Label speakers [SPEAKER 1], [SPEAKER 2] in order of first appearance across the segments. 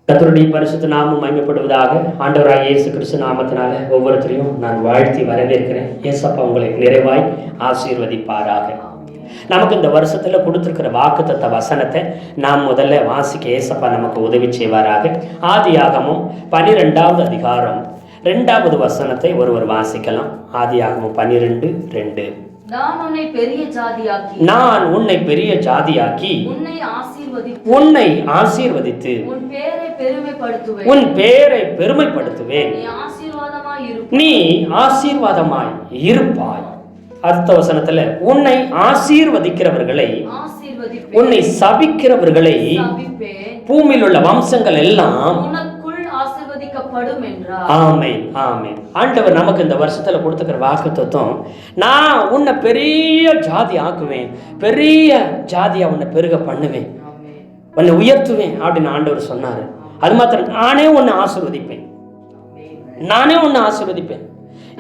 [SPEAKER 1] கர்த்தருடைய பரிசுத்த நாமம் மகிமைப்படுவதாக. ஆண்டவராகிய இயேசு கிறிஸ்து நாமத்தினால ஒவ்வொருத்தரையும் நான் வாழ்த்தி வரவேற்கிறேன். ஏசப்பா உங்களை நிறைவாய் ஆசீர்வதிப்பாராக. நமக்கு இந்த வருஷத்துல கொடுத்திருக்கிற வாக்குத்தத்த வசனத்தை நாம் முதல்ல வாசிக்க ஏசப்பா நமக்கு உதவி செய்வாராக. ஆதியாகமம் 12வது அதிகாரம் 2வது வசனத்தை ஒருவர் வாசிக்கலாம். ஆதியாகமம் 12:2.
[SPEAKER 2] நான் உன்னை பெரிய ஜாதியாக்கி உன்னை ஆசீர்வதித்து உன் பேரை பெருமைப்படுத்துவேன். நீ ஆசீர்வாதமாய் இருப்பாய். அடுத்த வசனத்துல உன்னை ஆசீர்வதிக்கிறவர்களை உன்னை சபிக்கிறவர்களை பூமியில் உள்ள வம்சங்கள் எல்லாம் ஆமென் ஆமென். ஆண்டவர் நமக்கு இந்த வருஷத்துல கொடுத்துக்கிற வாக்குத்தத்தம், நான் உன்னை பெரிய ஜாதி ஆக்குவேன், பெரிய ஜாதியா உன்னை பெருக பண்ணுவேன், உன்னை உயர்த்துவேன் அப்படின்னு ஆண்டவர் சொன்னாரு. அது மாத்திரம் நானே உன்னை ஆசீர்வதிப்பேன்.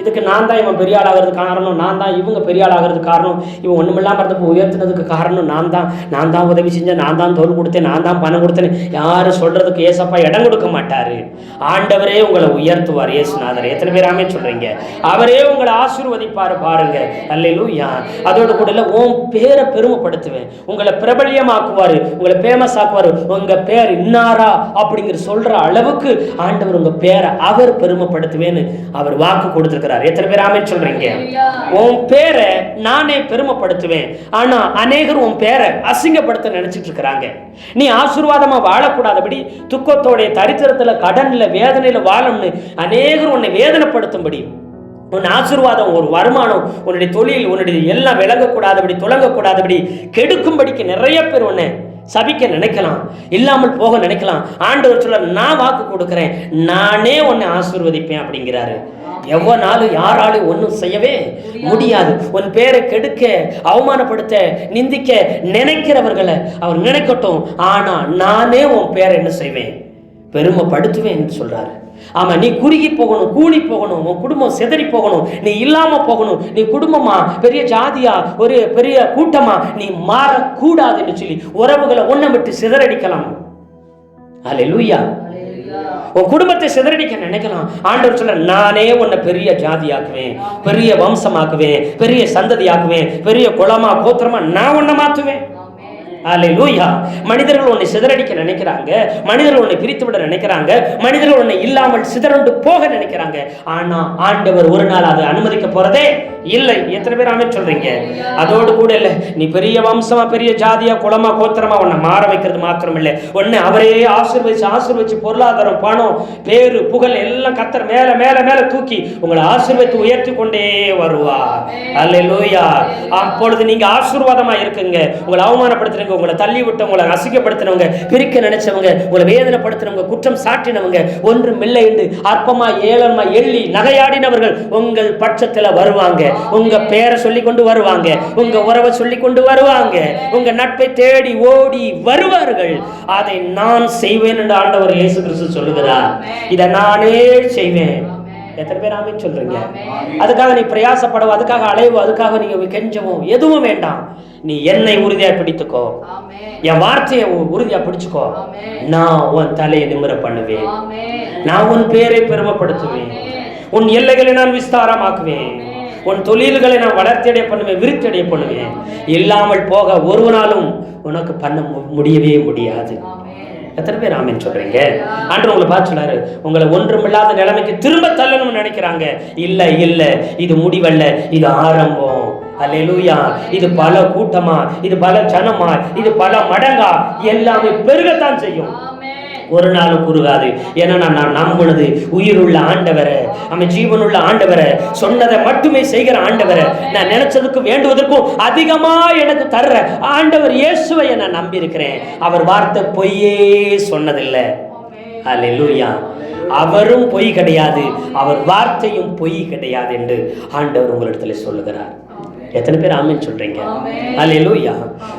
[SPEAKER 2] இதுக்கு நான் தான் இவன் பெரிய ஆள் ஆகிறதுக்கு காரணம், நான் தான் இவங்க பெரிய ஆள் ஆகிறதுக்கு காரணம், இவன் ஒன்றுமில்லாமல் இருந்தப்போ உயர்த்தினதுக்கு காரணம் நான் தான் உதவி செஞ்சேன், நான் தான் தோல் கொடுத்தேன், நான் தான் பணம் கொடுத்தேன், யாரும் சொல்றதுக்கு ஏசப்பா இடம் கொடுக்க மாட்டாரு. ஆண்டவரே உங்களை உயர்த்துவார். இயேசுநாதர். எத்தனை பேர் ஆமென் சொல்றீங்க? அவரே உங்களை ஆசீர்வதிப்பாரு. பாருங்க. அல்லேலூயா. அதோடு கூட இல்லை, உன் பேரை பெருமைப்படுத்துவேன், உங்களை பிரபல்யமாக்குவாரு, உங்களை ஃபேமஸ் ஆக்குவாரு. உங்க பேர் இன்னாரா அப்படிங்கிற சொல்ற அளவுக்கு ஆண்டவர் உங்க பேரை அவர் பெருமைப்படுத்துவேன்னு அவர் வாக்கு கொடுத்திருக்கிறார். எத்தனை பேர் ஆமென் சொல்றீங்க? உன் பேரை நானே பெருமைப்படுத்துவேன். ஆனா அநேகர் உன் பேரை அசிங்கப்படுத்த நினைச்சிட்டு இருக்கிறாங்க. நீ ஆசீர்வாதமா வாழக்கூடாதபடி துக்கத்தோட தரித்திரத்துல கடன்ல வேதனையில வாழணும்னு அநேகர் உன்னை வேதனைப்படுத்தும்படி, உன் ஆசீர்வாதம், ஒரு வருமானம், உன்னுடைய தொழில், உன்னுடைய எல்லாம் விளங்கக்கூடாதபடி துலங்கக்கூடாதபடி கெடுக்கும்படிக்கு நிறைய பேர் உன்னை சபிக்க நினைக்கலாம், இல்லாமல் போக நினைக்கலாம். ஆண்டவர் சொல்ல, நான் வாக்கு கொடுக்கிறேன், நானே உன்னை ஆசீர்வதிப்பேன் அப்படிங்கிறாரு. எவ்வளவு யாராலும் ஒன்றும் செய்யவே முடியாது. உன் பேரை கெடுக்க, அவமானப்படுத்த, நிந்திக்க நினைக்கிறவர்களை அவர் நினைக்கட்டும். ஆனா நானே உன் பேரை என்ன செய்வேன்? பெருமைப்படுத்துவேன் சொல்றாரு. ஆமா, நீ குறுகி போகணும், கூலி போகணும், உன் குடும்பம் சிதறி போகணும், நீ இல்லாம போகணும், நீ குடும்பமா பெரிய ஜாதியா ஒரு பெரிய கூட்டமா நீ மாறக்கூடாதுன்னு சொல்லி உறவுகளை ஒன்றை விட்டு சிதறடிக்கலாம். அல்லேலூயா. உன் குடும்பத்தை சிதறடிக்க நினைக்கலாம். ஆண்டவர் சொல்ற, நானே உன்னை பெரிய ஜாதியாக்குவேன், பெரிய வம்சமாக்குவேன், பெரிய சந்ததியாக்குவேன், பெரிய குலமா கோத்திரமா நான் உன்னை மாத்துவேன். அல்லேலூயா. மனிதர்கள் உன்னை சிதறடிக்க நினைக்கிறாங்க, மனிதர்கள் உன்னை பிரித்து விட நினைக்கிறாங்க, மனிதர்கள் உன்னை இல்லாமல் சிதறண்டு போக நினைக்கிறாங்க. ஆனா ஆண்டவர் ஒரு நாள் அதை அனுமதிக்க போறதே இல்லை. எத்தனை பேர் ஆமென் சொல்றீங்க? அதோடு கூட இல்லை, நீ பெரிய வம்சமா பெரிய ஜாதியா குலமா கோத்திரமா உன்னை மாற வைக்கிறது மாத்திரம் இல்லை, உன்னை அவரே ஆசீர்வதிச்சு பொருளாதாரம், பணம், பேரு, புகழ் எல்லாம் கர்த்தர் மேல மேல மேல தூக்கி உங்களை ஆசீர்வதித்து உயர்த்தி கொண்டே வருவார். அல்லேலூயா. அப்பொழுது நீங்க ஆசீர்வாதமா இருக்குங்க. உங்களை அவமானப்படுத்துறவங்க, உங்களை தள்ளி விட்டவங்க, உங்களை அசிங்கப்படுத்தினவங்க, பிரிக்க நினைச்சவங்க, உங்களை வேதனைப்படுத்தினவங்க, குற்றம் சாட்டினவங்க, ஒன்றும் இல்லை என்று அற்பமா ஏளனமா எள்ளி நகையாடினவர்கள் உங்கள் பட்சத்துல வருவாங்க. உங்க பேரை சொல்லி கொண்டு வருவாங்க, உங்க உறவை சொல்லி கொண்டு வருவாங்க, உங்க நட்பை தேடி ஓடி வருவார்கள். அதை நான் செய்வேன் என்று ஆண்டவர் இயேசு கிறிஸ்து சொல்லுகிறார். இதை நானே செய்வேன். எத்தனை பேர் ஆமென் சொல்றீங்க? அதுக்காக நீ பிரயாசப்படவும், அதுக்காக அலைவோ, அதுக்காக நீங்க கெஞ்சவும் எதுவும் வேண்டாம். நீ என்னை உறுதியா பிடித்துக்கோ, என் வார்த்தையை உறுதியா பிடிச்சுக்கோ. நான் உன் தலையை நிமிர பண்ணுவேன், நான் உன் பேரை பெருமைப்படுத்துவேன், உன் எல்லைகளை நான் விஸ்தாரமாக்குவேன், உன் தொழில்களை நான் வளர்ச்சியடைய பண்ணுவேன், விருத்தியடைய பண்ணுவேன். இல்லாமல் போக ஒருவனாலும் உனக்கு பண்ண முடியவே முடியாது. எத்தனை பேர் ஆமென் சொல்றீங்க? ஆண்டவர் உங்களை பார்த்து சொன்னாரு, உங்களை ஒன்றுமில்லாத நிலைமைக்கு திரும்ப தள்ளணும்னு நினைக்கிறாங்க. இல்ல இல்ல, இது முடிவல்ல, இது ஆரம்பம். அல்லேலூயா. இது பல கூட்டமா, இது பல ஜனமா, இது பல மடங்கா எல்லாமே பெருகத்தான் செய்யும். ஒரு நாளும் குறுகாது. ஏன்னா நான் நம்புனது உயிருள்ள ஆண்டவரை, அவன் ஜீவனுள்ள ஆண்டவரை, சொன்னதை மட்டுமே செய்கிற ஆண்டவரை, நான் நினைச்சதுக்கு வேண்டுவதற்கும் அதிகமா எனக்கு தர்ற ஆண்டவர் இயேசுவை நான் நம்பி இருக்கிறேன். அவர் வார்த்தை பொய்யே சொன்னதில்லை. அல்லேலூயா. அவரும் பொய் கிடையாது, அவர் வார்த்தையும் பொய் கிடையாது என்று ஆண்டவர் உங்களிடத்துல சொல்லுகிறார்.
[SPEAKER 1] எத்தனை பேர் ஆமென் சொல்றீங்க? அல்லேலூயா.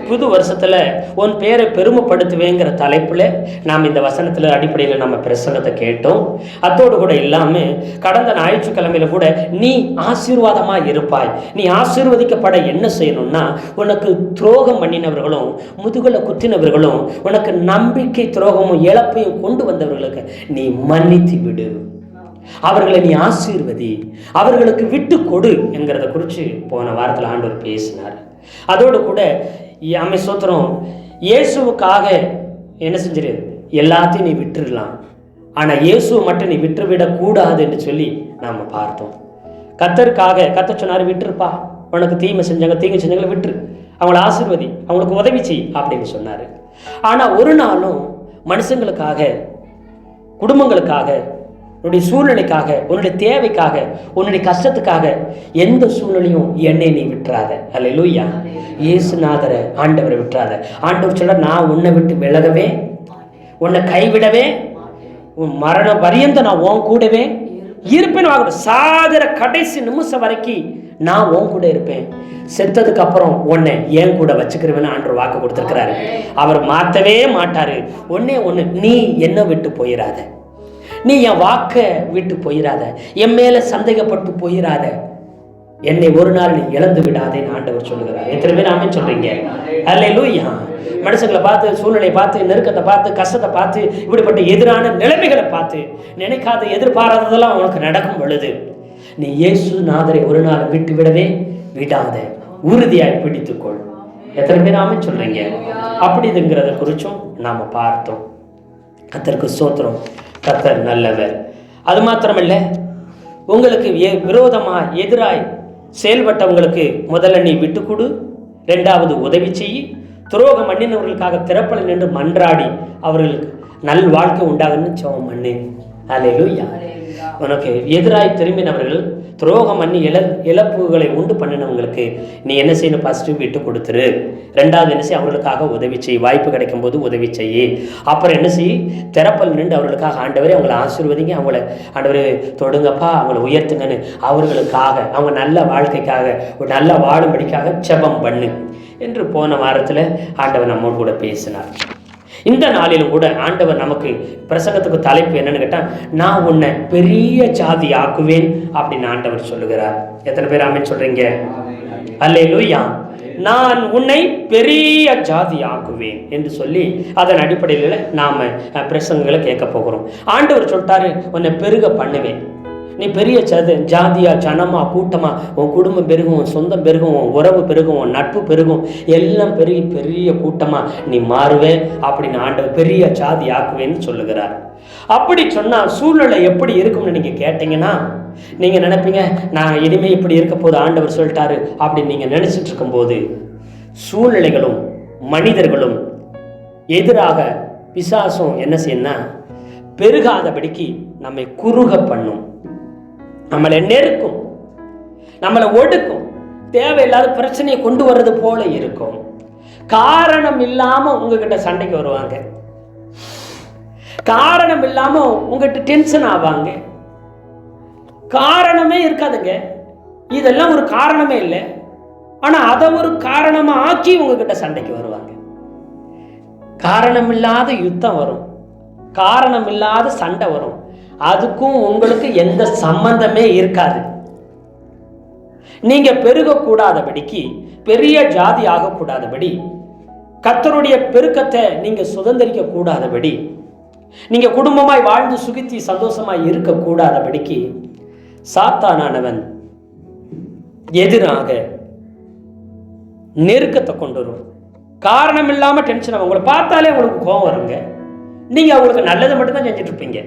[SPEAKER 1] புது வருஷத்துல உன் பேரை பெருமைப்படுத்துவேங்கிற தலைப்புல நாம் இந்த வசனத்துல அடிப்படையில் நம்ம பிரசங்கத்தை கேட்டோம். அத்தோடு கூட இல்லாம கடந்த ஞாயிற்றுக்கிழமையில கூட நீ ஆசீர்வாதமா இருப்பாய், நீ ஆசீர்வதிக்கப்பட என்ன செய்யணும்னா, உனக்கு துரோகம் பண்ணினவர்களும் முதுகுல குத்தினவர்களும் உனக்கு நம்பிக்கை துரோகமும் இழப்பையும் கொண்டு வந்தவர்களுக்கு நீ மன்னித்து விடு, அவர்களை நீ ஆசீர்வதி, அவர்களுக்கு விட்டு கொடு என்கிறத குறித்து போன வாரத்தில் ஆண்டவர் பேசினார். அதோடு கூட சோத்திரம், இயேசுவுக்காக என்ன செஞ்சிரு, எல்லாத்தையும் நீ விட்டுடலாம், ஆனால் இயேசுவை மட்டும் நீ விட்டுவிடக்கூடாது என்று சொல்லி நாம் பார்த்தோம். கர்த்தர் சொன்னார், விட்டுருப்பா, உனக்கு தீமை செஞ்சவங்களை விட்டுரு, அவங்கள ஆசீர்வதி, அவங்களுக்கு உதவி செய் அப்படின்னு சொன்னார். ஆனால் ஒரு நாளும் மனுஷங்களுக்காக, குடும்பங்களுக்காக, உன்னுடைய சூழ்நிலைக்காக, உன்னுடைய தேவைக்காக, உன்னுடைய கஷ்டத்துக்காக எந்த சூழ்நிலையும் என்னை நீ விட்டுறாத. அல்லேலூயா. இயேசுநாதரை ஆண்டவரை விட்டுறாத. ஆண்டவர் சொல்ல, நான் உன்னை விட்டு விலகவே, உன்னை கைவிடவே, உன் மரண பரியந்த நான் உன் கூடவே இருப்பேன். சாகிற கடைசி நிமிஷம் வரைக்கும் நான் உன் கூட இருப்பேன், செத்ததுக்கு அப்புறம் உன்னை என் கூட வச்சுக்கிறவேன்னு ஆண்டவர் வாக்கு கொடுத்துருக்கிறாரு. அவர் மாற்றவே மாட்டாரு. ஒன்று, நீ என்ன விட்டு போயிடாத, நீ என் வாக்க விட்டு போயிடாத, என் மேல சந்தேகப்பட்டு போயிடாத, என்னை ஒரு நாள் நீ இழந்து விடாதேன்னு ஆண்டவர் சொல்லுகிறார். எத்தனை பேர் ஆமென் சொல்றீங்க? அல்லேலூயா. மனுஷங்களை பார்த்து, சூழ்நிலையை பார்த்து, நெருக்கத்தை பார்த்து, கஷ்டத்தை பார்த்து, இப்படிப்பட்ட எதிரான நிலைமைகளை பார்த்து நினைக்காத எதிர்பாராததெல்லாம் உனக்கு நடக்கும் பொழுது நீ இயேசுநாதரை ஒரு நாள் விட்டு விடவே விடாத, உறுதியாய் பிடித்துக்கொள். எத்தனை பேர் ஆமென் சொல்றீங்க? அப்படிங்கிறத குறிச்சும் நாம பார்த்தோம். கர்த்தருக்கு ஸ்தோத்திரம். கர்த்தர் நல்லவர். அது மாத்திரமல்ல, உங்களுக்கு விரோதமாய் எதிராய் செயல்பட்டவங்களுக்கு முதல்ல நீ விட்டு கொடு, ரெண்டாவது உதவி செய்யி, துரோகம் பண்ணினவர்களுக்காக திறப்பல நின்று மன்றாடி அவர்களுக்கு நல் வாழ்க்கை உண்டாகுன்னு ஜெபம் பண்ணு. அல்லேலூயா. உனக்கு எதிராய் திரும்பினவர்கள், துரோகம் பண்ணி இழப்புகளை உண்டு பண்ணினவங்களுக்கு நீ என்ன செய்யணும்? ஃபர்ஸ்ட் விட்டு கொடுத்துரு, ரெண்டாவது என்ன செய்ய, அவர்களுக்காக உதவி செய், வாய்ப்பு கிடைக்கும் போது உதவி செய்யி, அப்புறம் என்ன செய், திறப்பல் நின்று அவர்களுக்காக ஆண்டவரே அவங்களை ஆசீர்வதிங்க, அவங்கள ஆண்டவரே தொடுங்கப்பா, அவங்களை உயர்த்துங்கன்னு அவர்களுக்காக, அவங்க நல்ல வாழ்க்கைக்காக, ஒரு நல்ல வாழும்படிக்காக ஜெபம் பண்ணு என்று போன வாரத்தில் ஆண்டவர் நம்மோடு கூட பேசினார். இந்த நாளிலும் கூட ஆண்டவர் நமக்கு பிரசங்கத்துக்கு தலைப்பு என்னன்னு கேட்டால், நான் உன்னை பெரிய ஜாதி ஆக்குவேன் அப்படின்னு ஆண்டவர் சொல்லுகிறார். எத்தனை பேர் ஆமென் சொல்றீங்க? அல்லேலூயா. நான் உன்னை பெரிய ஜாதி ஆக்குவேன் என்று சொல்லி அதன் அடிப்படையில் நாம் பிரசங்கங்களை கேட்க போகிறோம். ஆண்டவர் சொல்லிட்டாரு, உன்னை பெருக பண்ணுவேன், நீ பெரிய ஜாதியா, ஜனமா, கூட்டமா, உன் குடும்பம் பெருகும், உன் சொந்தம் பெருகும், உன் உறவு பெருகும், உன் நட்பு பெருகும், எல்லாம் பெருகி பெரிய கூட்டமா நீ மாறுவே அப்படின்னு ஆண்டவர் பெரிய ஜாதி ஆக்குவேன்னு சொல்லுகிறார். அப்படி சொன்னா சூழ்நிலை எப்படி இருக்கும்னு நீங்க கேட்டீங்கன்னா, நீங்க நினைப்பீங்க, நான் இனிமே இப்படி இருக்க போது ஆண்டவர் சொல்லிட்டாரு அப்படின்னு நீங்க நினைச்சிட்டு இருக்கும் போது, சூழ்நிலைகளும் மனிதர்களும் எதிராக பிசாசும் என்ன செய்யணும்னா, பெருகாதபடிக்கு நம்மை குறுக பண்ணும், நம்மளை நெருக்கும், நம்மளை ஒடுக்கும், தேவையில்லாத பிரச்சனையை கொண்டு வர்றது போல இருக்கும். காரணம் இல்லாம உங்ககிட்ட சண்டைக்கு வருவாங்க, காரணம் இல்லாம உங்ககிட்ட டென்ஷன் ஆவாங்க, காரணமே இருக்காதுங்க. இதெல்லாம் ஒரு காரணமே இல்லை, ஆனா அதை ஒரு காரணமா ஆக்கி உங்ககிட்ட சண்டைக்கு வருவாங்க. காரணம் இல்லாத யுத்தம் வரும், காரணம் இல்லாத சண்டை வரும், அதுக்கும் உங்களுக்கு எந்த சம்பந்தமே இருக்காது. நீங்க பெருகக்கூடாதபடிக்கு, பெரிய ஜாதி ஆகக்கூடாதபடி, கர்த்தருடைய பெருக்கத்தை நீங்க சுதந்திரிக்க கூடாதபடி, நீங்க குடும்பமாய் வாழ்ந்து சுகித்தி சந்தோஷமாய் இருக்க கூடாதபடிக்கு சாத்தானானவன் எதிராக நெருக்கத்தை கொண்டு வரும். காரணம் இல்லாம டென்ஷன் ஆகும். உங்களை பார்த்தாலே உங்களுக்கு கோபம் வருங்க. நீங்க அவங்களுக்கு நல்லது மட்டும்தான் செஞ்சுட்டு இருப்பீங்க,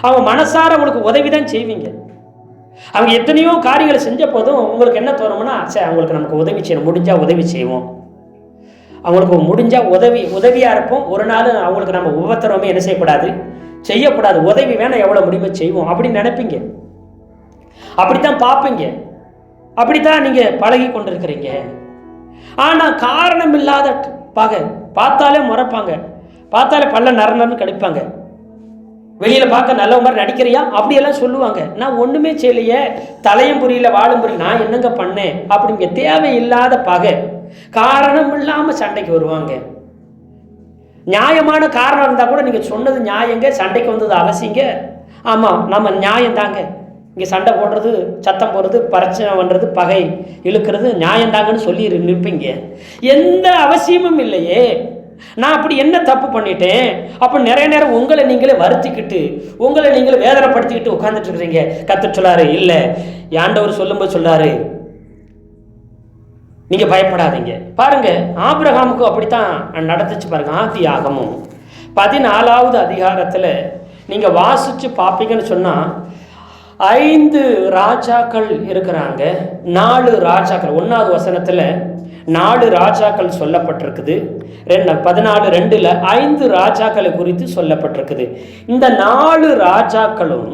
[SPEAKER 1] அவங்க மனசார உங்களுக்கு உதவிதான் செய்வீங்க. அவங்க எத்தனையோ காரியங்களை செஞ்ச போதும் உங்களுக்கு என்ன தோணும்னா, சரி அவங்களுக்கு நமக்கு உதவி செய்யணும், முடிஞ்சா உதவி செய்வோம், அவங்களுக்கு முடிஞ்சா உதவியா இருப்போம், ஒரு நாள் அவங்களுக்கு நம்ம உபத்திரமே என்ன செய்யக்கூடாது, செய்யக்கூடாது, உதவி வேணா எவ்வளவு முடியுமோ செய்வோம் அப்படின்னு நினைப்பீங்க, அப்படித்தான் பார்ப்பீங்க, அப்படித்தான் நீங்க பழகி கொண்டிருக்கிறீங்க. ஆனா காரணம் இல்லாத பகை, பார்த்தாலே முறைப்பாங்க, பார்த்தாலே பல்ல நரன்னு கடிப்பாங்க,
[SPEAKER 2] வெளியில பார்க்க நல்ல மாதிரி நடிக்கிறியா அப்படியெல்லாம் சொல்லுவாங்க. நான் ஒண்ணுமே செய்யலையே, தலையும் புரியல வாழும் புரியல, நான் என்னங்க பண்ணேன் அப்படிங்க தேவையில்லாத பகை, காரணம் இல்லாம சண்டைக்கு வருவாங்க. நியாயமான காரணம் இருந்தா கூட நீங்க சொன்னது நியாயங்க, சண்டைக்கு வந்தது அவசியங்க. ஆமா நம்ம நியாயம் தாங்க, இங்க சண்டை போடுறது, சத்தம் போடுறது, பிரச்சனை பண்றது, பகை இழுக்கிறது நியாயம்தாங்கன்னு சொல்லி நிற்பீங்க. எந்த அவசியமும் இல்லையே. நான் அப்படி என்ன தப்பு பண்ணிட்டேன்? அப்போ நிறைய நேரம் உங்களை நீங்களே வருத்திக்கிட்டு, உங்களை நீங்களே வேதனைப்படுத்திக்கிட்டு உட்கார்ந்துட்டு இருக்கிறீங்க. கர்த்தர் சொல்லாரு, இல்லை ஆண்டவர் சொல்லும்போது சொல்றாரு, நீங்க பயப்படாதீங்க. பாருங்க, ஆபிரகாமுக்கு அப்படித்தான் நடந்துச்சு பாருங்க. ஆதியாகமம் 14வது அதிகாரத்துல நீங்க வாசிச்சு பார்ப்பீங்கன்னு சொன்னா 5 ராஜாக்கள் இருக்கிறாங்க. 4 ராஜாக்கள், 1வது வசனத்துல 4 ராஜாக்கள் சொல்லப்பட்டிருக்குது. 14:2 5 ராஜாக்களை குறித்து சொல்லப்பட்டிருக்குது. இந்த 4 ராஜாக்களும்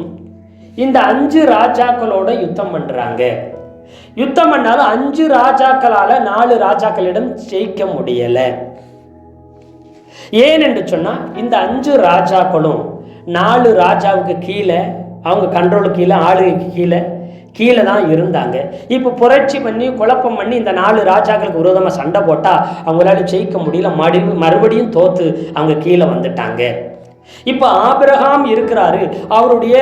[SPEAKER 2] இந்த 5 ராஜாக்களோட யுத்தம் பண்றாங்க. யுத்தம் பண்ணாலும் 5 ராஜாக்களால 4 ராஜாக்களிடம் ஜெயிக்க முடியல. ஏன் என்று சொன்னா, இந்த 5 ராஜாக்களும் 4 ராஜாவுக்கு கீழே, அவங்க கண்ட்ரோலுக்கு கீழே, ஆளுகைக்கு கீழே தான் இருந்தாங்க. இப்போ புரட்சி பண்ணி குழப்பம் பண்ணி இந்த 4 ராஜாக்களுக்கு விரோதமாக சண்டை போட்டால் அவங்களால ஜெயிக்க முடியல. மறுபடியும் தோத்து அவங்க கீழே வந்துட்டாங்க. இப்போ ஆபிரகாம் இருக்கிறாரு, அவருடைய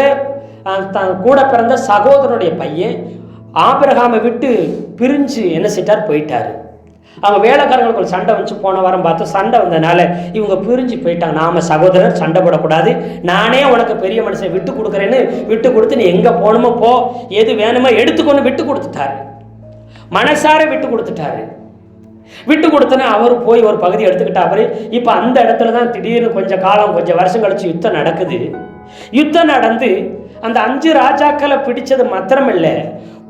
[SPEAKER 2] கூட பிறந்த சகோதரனுடைய பையன் ஆபிரகாமை விட்டு பிரிஞ்சு என்ன செஞ்சார், போயிட்டாரு. அவங்க வேலைக்காரங்களுக்கு சண்டை வந்து போன வாரம் பார்த்து சண்டை வந்ததுனால இவங்க பிரிஞ்சு போயிட்டாங்க. நாம சகோதரர் சண்டை போடக்கூடாது, நானே உனக்கு பெரிய மனுஷன் விட்டு கொடுக்குறேன்னு விட்டு கொடுத்து, நீ எங்க போகணுமோ போ, எது வேணுமோ எடுத்துக்கொண்டு விட்டு கொடுத்துட்டாரு. மனசார விட்டு கொடுத்துட்டாரு. விட்டு கொடுத்தனே அவர் போய் ஒரு பகுதி எடுத்துக்கிட்டாரு. இப்போ அந்த இடத்துல தான் திடீர்னு கொஞ்சம் வருஷம் கழிச்சு யுத்தம் நடக்குது. யுத்தம் நடந்து அந்த 5 ராஜாக்களை பிடிச்சது மாத்திரமில்லை,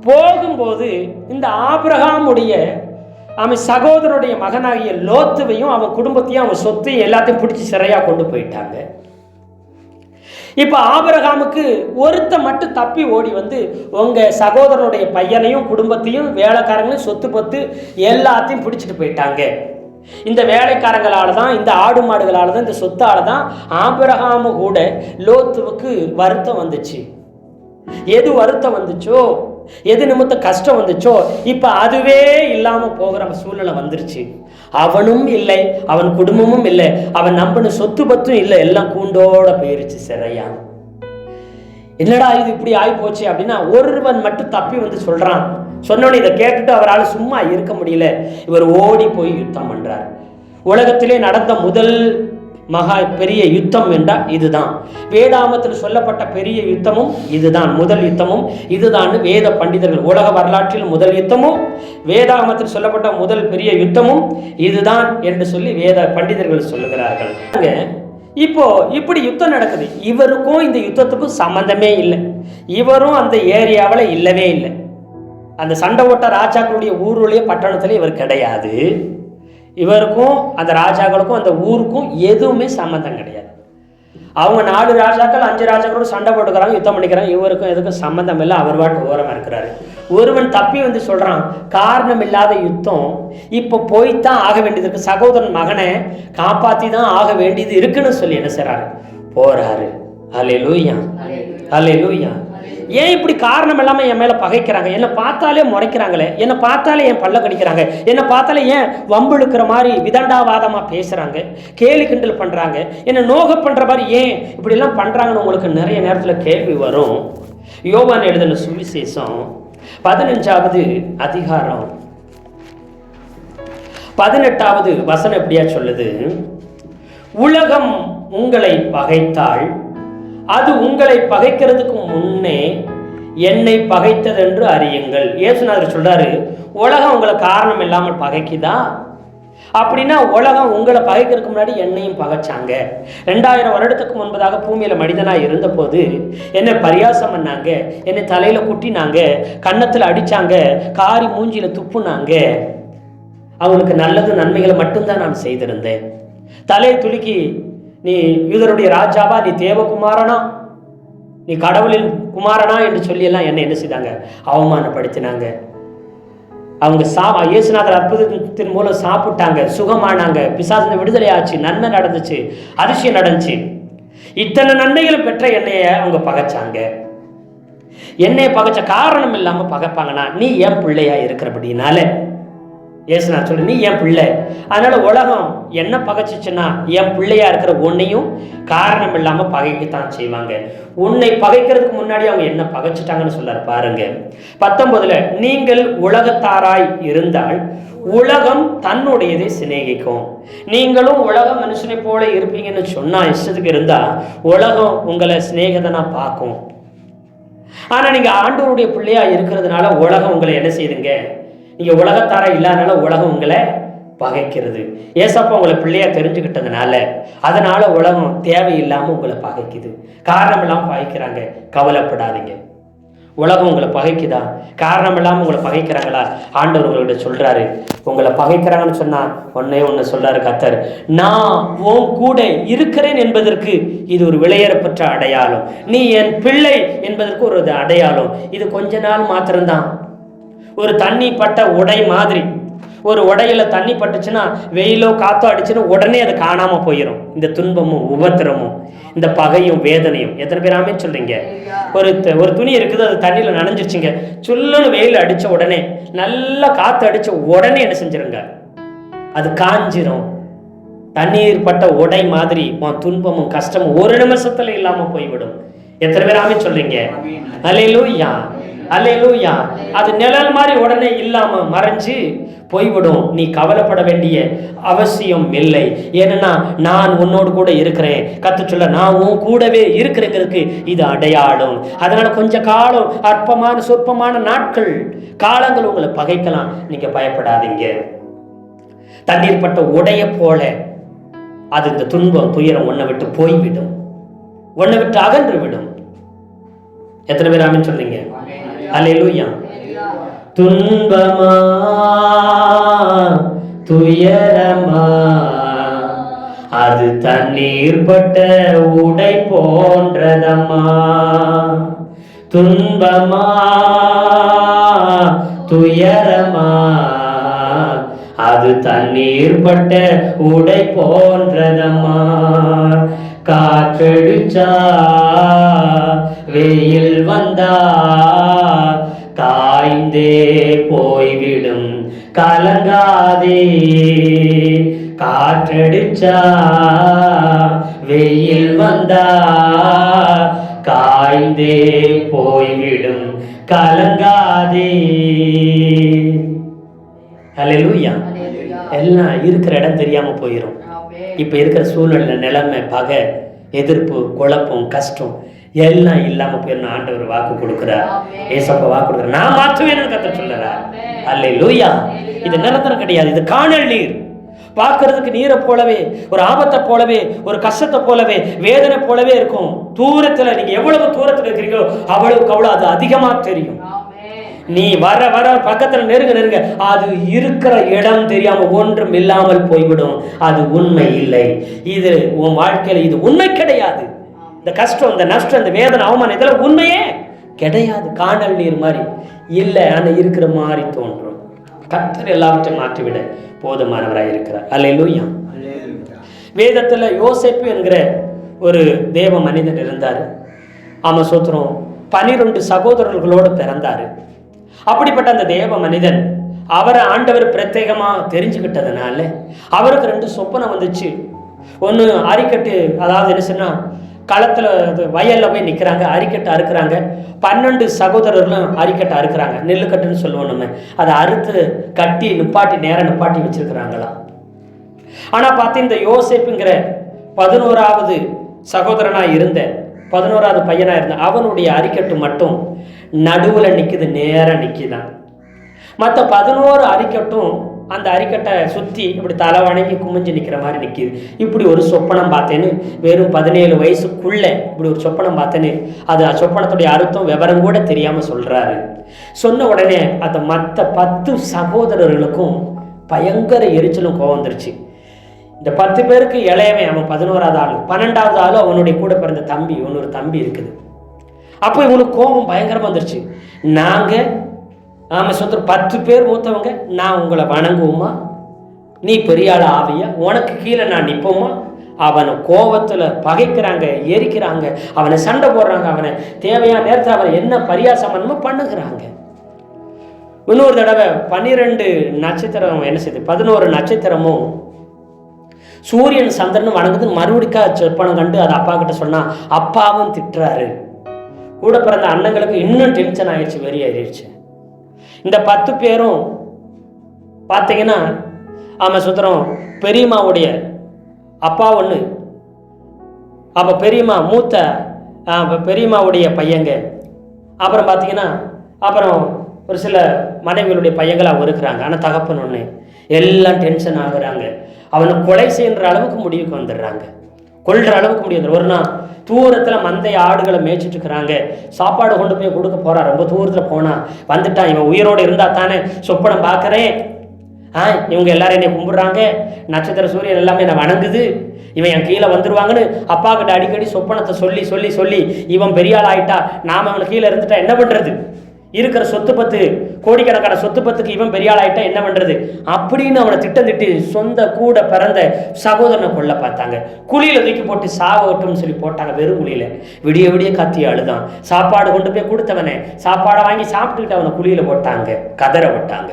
[SPEAKER 2] போகும்போது இந்த ஆபிரகாமுடைய அவன் சகோதரனுடைய மகனாகிய லோத்துவையும் அவன் குடும்பத்தையும் அவன் சொத்தையும் எல்லாத்தையும் பிடிச்சி சிறையா கொண்டு போயிட்டாங்க. இப்ப ஆபிரகாமுக்கு ஒருத்த மட்டும் தப்பி ஓடி வந்து உங்க சகோதரனுடைய பையனையும் குடும்பத்தையும் வேலைக்காரங்களையும் சொத்து பத்து எல்லாத்தையும் பிடிச்சிட்டு போயிட்டாங்க. இந்த வேலைக்காரங்களால தான், இந்த ஆடு மாடுகளால தான், இந்த சொத்தால தான் ஆபிரகாமு கூட லோத்துவுக்கு வருத்தம் வந்துச்சு. எது வருத்தம் வந்துச்சோ, எது நிமித்த கஷ்டம் வந்துச்சோ, இப்ப அதுவே இல்லாம போகிற சூழ்நிலை வந்துருச்சு. அவனும் இல்லை, அவன் குடும்பமும் இல்லை, அவன் நம்பின சொத்து பத்தும் இல்லை, எல்லாம் கூண்டோட போயிருச்சு சிறையா. என்னடா இது இப்படி ஆகி போச்சு அப்படின்னா, ஒருவன் மட்டும் தப்பி வந்து சொல்றான். சொன்னோன்னு இதை கேட்டுட்டு அவரால் சும்மா இருக்க முடியல. இவர் ஓடி போய் யுத்தம் பண்றார். உலகத்திலே நடந்த முதல் மகா பெரிய யுத்தம் என்றால் இதுதான். வேதாமத்தில் சொல்லப்பட்ட பெரிய யுத்தமும் இதுதான், முதல் யுத்தமும் இதுதான். வேத பண்டிதர்கள் உலக வரலாற்றில் முதல் யுத்தமும் வேதாமத்தில் சொல்லப்பட்ட முதல் பெரிய யுத்தமும் இதுதான் என்று சொல்லி வேத பண்டிதர்கள் சொல்லுகிறார்கள். இப்போ இப்படி யுத்தம் நடக்குது. இவருக்கும் இந்த யுத்தத்துக்கும் சம்பந்தமே இல்லை. இவரும் அந்த ஏரியாவில் இல்லவே இல்லை. அந்த சண்டை ஓட்ட ராஜாக்களுடைய ஊருடைய பட்டணத்துல இவர் கிடையாது. இவருக்கும் அந்த ராஜாக்களுக்கும் அந்த ஊருக்கும் எதுவுமே சம்மந்தம் கிடையாது. அவங்க 4 ராஜாக்கள் 5 ராஜாக்களோட சண்டை போட்டுக்கிறாங்க, யுத்தம் பண்ணிக்கிறாங்க. இவருக்கும் எதுக்கும் சம்மந்தம் இல்லை. அவர் பாட்டு ஓரமா இருக்கிறாரு. ஒருவன் தப்பி வந்து சொல்றான், காரணம் இல்லாத யுத்தம், இப்போ போய்த்தான் ஆக வேண்டியது இருக்கு, சகோதரன் மகனை காப்பாத்தி தான் ஆக வேண்டியது இருக்குன்னு சொல்லி என்ன செய்றாரு, போறாரு. அல்லேலூயா, அல்லேலூயா. ஏன் இப்படி காரணம் இல்லாம என் மேல பகைக்கிறாங்க? என்னை பார்த்தாலே முறைக்கிறாங்களே, என்னை பார்த்தாலே என் பல்ல கடிக்கிறாங்க, என்னை பார்த்தாலே ஏன் வம்பிழுக்கிற மாதிரி விதண்டாவாதமா பேசுறாங்க, கேலி கிண்டல் பண்றாங்க, என்னை நோக பண்ற மாதிரி ஏன் இப்படி எல்லாம் பண்றாங்கன்னு உங்களுக்கு நிறைய நேரத்துல கேள்வி வரும். யோவான் எழுதின சுவிசேஷம் 15வது அதிகாரம் 18வது வசனம் எப்படியா சொல்லுது, உலகம் உங்களை பகைத்தால் அது உங்களை பகைக்கிறதுக்கு முன்னே என்னை பகைத்தது என்று அறியுங்கள். இயேசுநாதர் சொல்றாரு, உலகம் உங்களை காரணம் இல்லாமல் பகைக்குதா? அப்படின்னா உலகம் உங்களை பகைக்கிறதுக்கு முன்னாடி என்னையும் பகைச்சாங்க. 2000 வருடத்துக்கு முன்பதாக பூமியில மனிதனா இருந்த போது என்னை பரியாசம் பண்ணாங்க, என்னை தலையில குட்டினாங்க, கன்னத்துல அடிச்சாங்க, காரி மூஞ்சியில துப்புனாங்க. அவங்களுக்கு நல்லது நன்மைகளை மட்டும்தான் நான் செய்திருந்தேன். தலையை துலுக்கி, நீ யூதருடைய ராஜாவா, நீ தேவகுமாரனா, நீ கடவுளின் குமாரனா என்று சொல்லி எல்லாம் என்னை என்ன செய்தாங்க, அவமானப்படுத்தினாங்க. அவங்க இயேசுநாதர் அற்புதத்தின் மூலம் சாப்பிட்டாங்க, சுகமானாங்க, பிசாசு விடுதலை ஆச்சு, நன்மை நடந்துச்சு, அதிசயம் நடந்துச்சு. இத்தனை நன்மைகளும் பெற்ற என்னைய அவங்க பகைச்சாங்க. என்னைய பகைச்ச காரணம் இல்லாம பகைப்பாங்கன்னா நீ என் பிள்ளையா இருக்கிறபடினால ஏசு நான் சொல்றேன், நீ என் பிள்ளை. அதனால உலகம் என்ன பகைச்சிச்சுன்னா என் பிள்ளையா இருக்கிற உன்னையும் காரணம் இல்லாம பகைக்கத்தான் செய்வாங்க. உன்னை பகைக்கிறதுக்கு முன்னாடி அவங்க என்ன பகைச்சிட்டாங்கன்னு சொல்றாரு பாருங்க. 19 நீங்கள் உலகத்தாராய் இருந்தால் உலகம் தன்னுடையதை சிநேகிக்கும். நீங்களும் உலக மனுஷனை போல இருப்பீங்கன்னு சொன்னா இஷ்டத்துக்கு இருந்தா உலகம் உங்களை சிநேகிதனா பார்க்கும். ஆனா நீங்க ஆண்டவருடைய பிள்ளையா இருக்கிறதுனால உலகம் உங்களை என்ன செய்யுதுங்க, நீங்க உலகத்தாரா இல்லாதனால உலகம் உங்களை பகைக்கிறது. ஏசப்பா உங்களை பிள்ளையா தெரிஞ்சுக்கிட்டதுனால அதனால உலகம் தேவையில்லாம உங்களை பகைக்குது. காரணம் இல்லாம பகைக்கிறாங்க. கவலைப்படாதீங்க. உலகம் உங்களை பகைக்குதா? காரணம் இல்லாம உங்களை பகைக்கிறாங்களா? ஆண்டவர் உங்கள்கிட்ட சொல்றாரு, உங்களை பகைக்கிறாங்கன்னு சொன்னா ஒன்னு சொல்றாரு கர்த்தர், நான் உன் கூட இருக்கிறேன் என்பதற்கு இது ஒரு விலையேறப்பட்ட அடையாளம். நீ என் பிள்ளை என்பதற்கு ஒரு அடையாளம். இது கொஞ்ச நாள் மாத்திரம்தான். ஒரு தண்ணி பட்ட உடை மாதிரி. ஒரு உடையில தண்ணி பட்டுச்சுன்னா வெயிலோ காத்தோ அடிச்சுன்னா உடனே அது காணாம போயிடும். இந்த துன்பமும் உபத்திரமும் இந்த பகையும் வேதனையும் எத்தனை பேர் ஆமே சொல்றீங்க? ஒரு துணி இருக்குது, அது தண்ணியில நனைஞ்சிருச்சுங்க, சுல்லுன்னு வெயில் அடிச்ச உடனே நல்லா காத்து அடிச்ச உடனே என்ன செஞ்சிருங்க, அது காஞ்சிரும். தண்ணீர் பட்ட உடை மாதிரி துன்பமும் கஷ்டமும் ஒரு நிமிஷத்துல இல்லாம போய்விடும். எத்தனை பேர் ஆமே சொல்றீங்க? அல்லேலூயா, அல்லேலூயா. அது நிழல் மாதிரி உடனே இல்லாம மறைஞ்சு போய்விடும். நீ கவலைப்பட வேண்டிய அவசியம் இல்லை. ஏன்னா நான் உன்னோடு கூட இருக்கிறேன். கர்த்தர் சொல்ல, நான் உன் கூடவே இருக்கிறேங்கிறதுக்கு இது அடையாளம். அதனால கொஞ்ச காலம், அற்பமான சொற்பமான நாட்கள் காலங்கள் உங்களை பகைக்கலாம். நீங்க பயப்படாதீங்க. தண்ணீர் பட்ட உடைய போல அது இந்த துன்பம் துயரம் உன்னை விட்டு போய்விடும், உன்னை விட்டு அகன்று விடும். எத்தனை பேர் ஆமென் சொல்றீங்க? அல்லேலூயா. துன்பமா துயரமா அது தண்ணீர் பட்ட உடை போன்றதம்மா. துன்பமா துயரமா அது தண்ணீர் பட்ட உடை போன்றதம்மா. காற்றடிச்சா வெயில் வந்தா காய்ந்தே போய்விடும், கலங்காதே. காற்றடிச்சா வெயில் வந்தா காய்ந்தே போய்விடும், கலங்காதே. அல்லேலூயா. எல்லாம் இருக்கிற இடம் தெரியாம போயிடும். இப்ப இருக்கிற சூழ்நிலை, நிலைமை, பகை, எதிர்ப்பு, குழப்பம், கஷ்டம் எல்லாம் இல்லாம போயிடும். ஆண்டவர் வாக்கு கொடுக்கிறார். ஏசப்பா வாக்கு கொடுக்கிறார், நான் மாற்றுவேன்னு கர்த்தர் சொல்றார். அல்லேலூயா. இது நிரந்தரம் கிடையாது. இது காணல் நீர். பார்க்கறதுக்கு நீரை போலவே, ஒரு ஆபத்தை போலவே, ஒரு கஷ்டத்தை போலவே, வேதனை போலவே இருக்கும். தூரத்துல நீங்க எவ்வளவு தூரத்துல இருக்கிறீங்களோ அவ்வளவுக்கு அவ்வளவு அது அதிகமா தெரியும். நீ வர வர பக்கத்துல நெருங்க நெருங்க அது இருக்கிற இடம் தெரியாம ஒன்றும் இல்லாமல் போய்விடும். அது உண்மை இல்லை. இது உன் வாழ்க்கையில இது உண்மை கிடையாது. இந்த கஷ்டம், இந்த நஷ்டம், இந்த வேதனை, அவமானம் இதெல்லாம் உண்மையே கிடையாது. காணல் நீர் மாதிரி இல்லை, ஆனா இருக்கிற மாதிரி தோன்றும். கர்த்தர் எல்லாவற்றையும் மாற்றிவிட போதுமானவராக இருக்கிறார். அல்லேலூயா. வேதத்துல யோசேப்பு என்கிற ஒரு தேவ மனிதன் இருந்தார். ஆமா சோத்திரம். 12 சகோதரர்களோடு பிறந்தாரு. அப்படிப்பட்ட அந்த தேவ மனிதன் அவரை ஆண்டவர் பிரத்யேகமா தெரிஞ்சுக்கிட்டதுனால அவருக்கு 2 சொப்பனம் வந்துச்சு. ஒன்று அரிக்கட்டு, அதாவது என்ன சொன்னா களத்துல வயல்ல போய் நிற்கிறாங்க, அரிக்கட்டு அறுக்கிறாங்க. 12 சகோதரர்களும் அரிக்கட்டு அறுக்கிறாங்க. நெல்லுக்கட்டுன்னு சொல்லுவோம் நம்ம. அதை அறுத்து கட்டி நிப்பாட்டி நேரம் நிப்பாட்டி வச்சிருக்கிறாங்களாம். ஆனா பார்த்து இந்த யோசேப்புங்கிற 11வது சகோதரனா இருந்த 11வது பையனா இருந்த அவனுடைய அரிக்கட்டு மட்டும் நடுவுல நிக்குது, நேரம் நிக்குதான். மற்ற 11 அரிக்கட்டும் அந்த அரிக்கட்டை சுற்றி இப்படி தலை வணங்கி குமிஞ்சு நிற்கிற மாதிரி நிற்கிது. இப்படி ஒரு சொப்பனம் பார்த்தேன்னு, வெறும் 17 வயசுக்குள்ள இப்படி ஒரு சொப்பனம் பார்த்தேன்னு அது சொப்பனத்துடைய அர்த்தம் விவரம் கூட தெரியாமல் சொல்கிறாரு. சொன்ன உடனே அந்த மற்ற 10 சகோதரர்களுக்கும் பயங்கர எரிச்சலும் கோவம் வந்துருச்சு. இந்த 10 பேருக்கு இளையவன் அவன் 11வது ஆள், 12வது ஆள் அவனுடைய கூட பிறந்த தம்பி, இன்னொரு தம்பி இருக்குது. அப்போ இவனுக்கு கோபம் பயங்கரமாக வந்துருச்சு. நாங்கள் ஆமாம் சொந்த 10 பேர் மூத்தவங்க, நான் உங்களை வணங்குவோமா? நீ பெரிய ஆள் ஆவியா? உனக்கு கீழே நான் நிற்போமா? அவனை கோபத்தில் பகைக்கிறாங்க, எரிக்கிறாங்க, அவனை சண்டை போடுறாங்க, அவனை தேவையான நேரத்தில் அவனை என்ன பரியாசம் பண்ணணுமோ பண்ணுகிறாங்க. இன்னொரு தடவை 12 நட்சத்திரம் என்ன செய்யுது, 11 நட்சத்திரமும் சூரியன் சந்திரனும் வணங்குது. மறுபடிக்கா சொப்பனம் கண்டு அது அப்பா கிட்ட சொன்னா அப்பாவும் திட்டுறாரு. கூட பிறந்த அண்ணங்களுக்கு இன்னும் டென்ஷன் ஆயிடுச்சு, வெறி ஆயிடுச்சு. இந்த 10 பேரும் பார்த்தீங்கன்னா ஆமாம் சுந்தரம் பெரியம்மாவுடைய அப்பா ஒன்று, அப்போ பெரியம்மா மூத்த பெரியம்மாவுடைய பையங்க, அப்புறம் பார்த்தீங்கன்னா அப்புறம் ஒரு சில மனைவிகளுடைய பையங்களாக இருக்கிறாங்க. ஆனால் தகப்பன் ஒன்று, எல்லாம் டென்ஷன் ஆகுறாங்க. அவனை கொலை செய்கிற அளவுக்கு முடிவுக்கு வந்துடுறாங்க, கொள்கிற அளவுக்கு முடிவு. ஒரு நாள் தூரத்தில் மந்தைய ஆடுகளை மேய்ச்சிட்டு இருக்கிறாங்க, சாப்பாடு கொண்டு போய் கொடுக்க போறா. ரொம்ப தூரத்தில் போனா வந்துட்டான். இவன் உயிரோடு இருந்தா தானே சொப்பனம் பார்க்குறேன், இவங்க எல்லாரும் என்னை கும்பிடுறாங்க, நட்சத்திர சூரியன் எல்லாமே என்னை வணங்குது, இவன் என் கீழே வந்துடுவாங்கன்னு அப்பா கிட்ட அடிக்கடி சொப்பனத்தை சொல்லி சொல்லி சொல்லி இவன் பெரிய ஆள் ஆயிட்டா, நாம் அவனுக்கு கீழே இருந்துட்டா என்ன பண்ணுறது, இருக்கிற சொத்து பத்து கோடிக்கணக்கான சொத்து பத்துக்கு இவன் பெரிய ஆள் ஆயிட்டா என்ன பண்ணுறது அப்படின்னு அவனை திட்டந்திட்டு சொந்த கூட பிறந்த சகோதரனை கொல்ல பார்த்தாங்க. குழியில் தூக்கி போட்டு சாவட்டும்னு சொல்லி போட்டாங்க. வெறும் குழியில் விடிய விடிய கத்தி அழுதான். சாப்பாடு கொண்டு போய் கொடுத்தவனே சாப்பாடை வாங்கி சாப்பிட்டுக்கிட்டு அவனை குழியில் போட்டாங்க, கதற விட்டாங்க.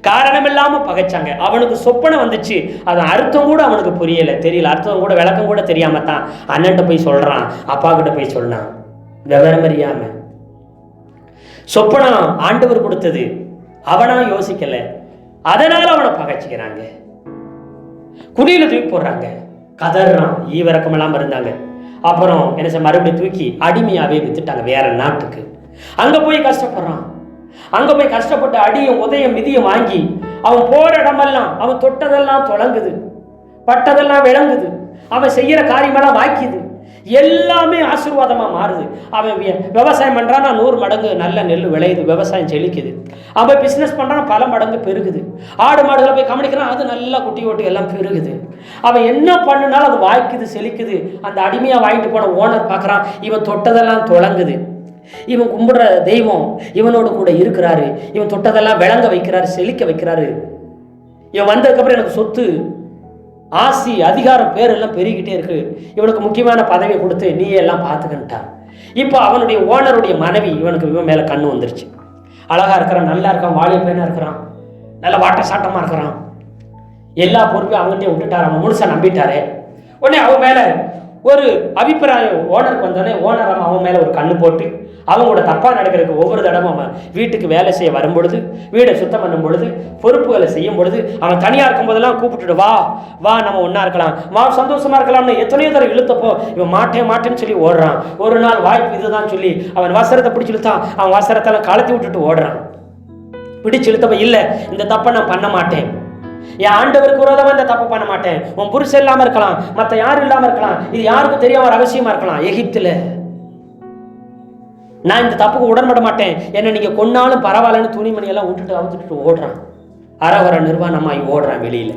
[SPEAKER 2] காரணம் இல்லாம பகைச்சாங்க. அவனுக்கு சொப்பனை வந்துச்சு, அதன் அர்த்தம் கூட அவனுக்கு புரியல, தெரியல, அர்த்தம் கூட விளக்கம் கூட தெரியாம தான் அண்ணன்ட்ட போய் சொல்றான், அப்பா கிட்ட போய் சொன்னான். விவரம் அறியாம சொப்பனம் ஆண்டவர் கொடுத்தது, அவனா யோசிக்கல, அதனால அவனை பகைச்சிக்கிறாங்க, குடியில தூக்கி போடுறாங்க, கதறான், ஈவிரக்கம் எல்லாம் இருந்தாங்க. அப்புறம் என்ன மறுபடியும் தூக்கி அடிமையாவே வித்துட்டாங்க வேற நாட்டுக்கு. அங்க போய் கஷ்டப்படுறான். அங்க போய் கஷ்டப்பட்டு அடியும் உதயம் மிதியும் வாங்கி அவன் போற இடமெல்லாம் அவன் தொட்டதெல்லாம் தொடங்குது, பட்டதெல்லாம் விளங்குது, அவன் செய்யற காரியமெல்லாம் வாய்க்குது, எல்லாமே ஆசீர்வாதமா மாறுது. அவன் விவசாயம் பண்றான்னா 100 மடங்கு நல்ல நெல் விளையுது, விவசாயம் செழிக்குது. அவன் பிசினஸ் பண்றான், பல மடங்கு பெருகுது. ஆடு மாடுகளை போய் கவனிக்கிறான், அது நல்லா குட்டி ஓட்டி எல்லாம் பெருகுது. அவன் என்ன பண்ணினாலும் அது வாய்க்குது, செழிக்குது. அந்த அடிமையா வாங்கிட்டு போன ஓனர் பார்க்கறான், இவன் தொட்டதெல்லாம் தொடங்குது, இவன் கும்பிடுற தெய்வம் இவனோடு கூட இருக்கிறாரு, இவன் தொட்டதெல்லாம் விளங்க வைக்கிறாரு, செழிக்க வைக்கிறாரு. இவன் வந்ததுக்கப்புறம் எனக்கு சொத்து ஆசி அதிகாரம் பேர் எல்லாம் பெருகிட்டே இருக்கு, இவனுக்கு முக்கியமான பதவியை கொடுத்து நீயே எல்லாம் பார்த்துக்கிட்டான். இப்போ அவனுடைய ஓனருடைய மனைவி இவன் மேல கண்ணு வந்துருச்சு. அழகா இருக்கிறான், நல்லா இருக்கான், வாலிய பையனா இருக்கிறான், நல்ல வாட்ட சாட்டமா இருக்கிறான், எல்லா பொறுப்பையும் அவங்ககிட்டே விட்டுட்டாரு, அவன் முழுசா நம்பிட்டாரு. உடனே அவன் மேல ஒரு அபிப்பிராயம் ஓனருக்கு வந்தோடனே ஓனர் அவன் மேல ஒரு கண்ணு போட்டு அவங்களோட தப்பா நடக்கிறதுக்கு ஒவ்வொரு தடவை அவன் வீட்டுக்கு வேலை செய்ய வரும்பொழுது, வீடை சுத்தம் பண்ணும் பொழுது, பொறுப்புகளை செய்யும் பொழுது அவன் தனியா இருக்கும் போதெல்லாம் கூப்பிட்டுட்டு வா வா நம்ம ஒன்னா இருக்கலாம், வா சந்தோஷமா இருக்கலாம்னு எத்தனையோ தடவை இழுத்தப்போ இவன் மாட்டேன்னு சொல்லி ஓடுறான். ஒரு நாள் வாய்ப்பு இதுதான் சொல்லி அவன் வசரத்தை பிடிச்சி இழுத்தான், அவன் வசரத்தெல்லாம் கலத்தி விட்டுட்டு ஓடுறான். பிடிச்சு இழுத்தப்ப இல்ல, இந்த தப்பை நான் பண்ண மாட்டேன், என் ஆண்டவருக்கு விரோதமா இந்த தப்பு பண்ண மாட்டேன், உன் புருஷன் இல்லாம இருக்கலாம், மற்ற யாரும் இல்லாம இருக்கலாம், இது யாருக்கும் தெரியாம ரகசியமா இருக்கலாம், எகிப்துல நான் இந்த தப்புக்கு உடன்பட மாட்டேன், என்ன நீங்க கொன்னாலும் பரவாயில்லன்னு துணிமணி எல்லாம் விட்டுட்டு அவுத்துட்டு ஓடுறான். அரவர நிர்வாணமாய் ஓடுறான் வெளியில.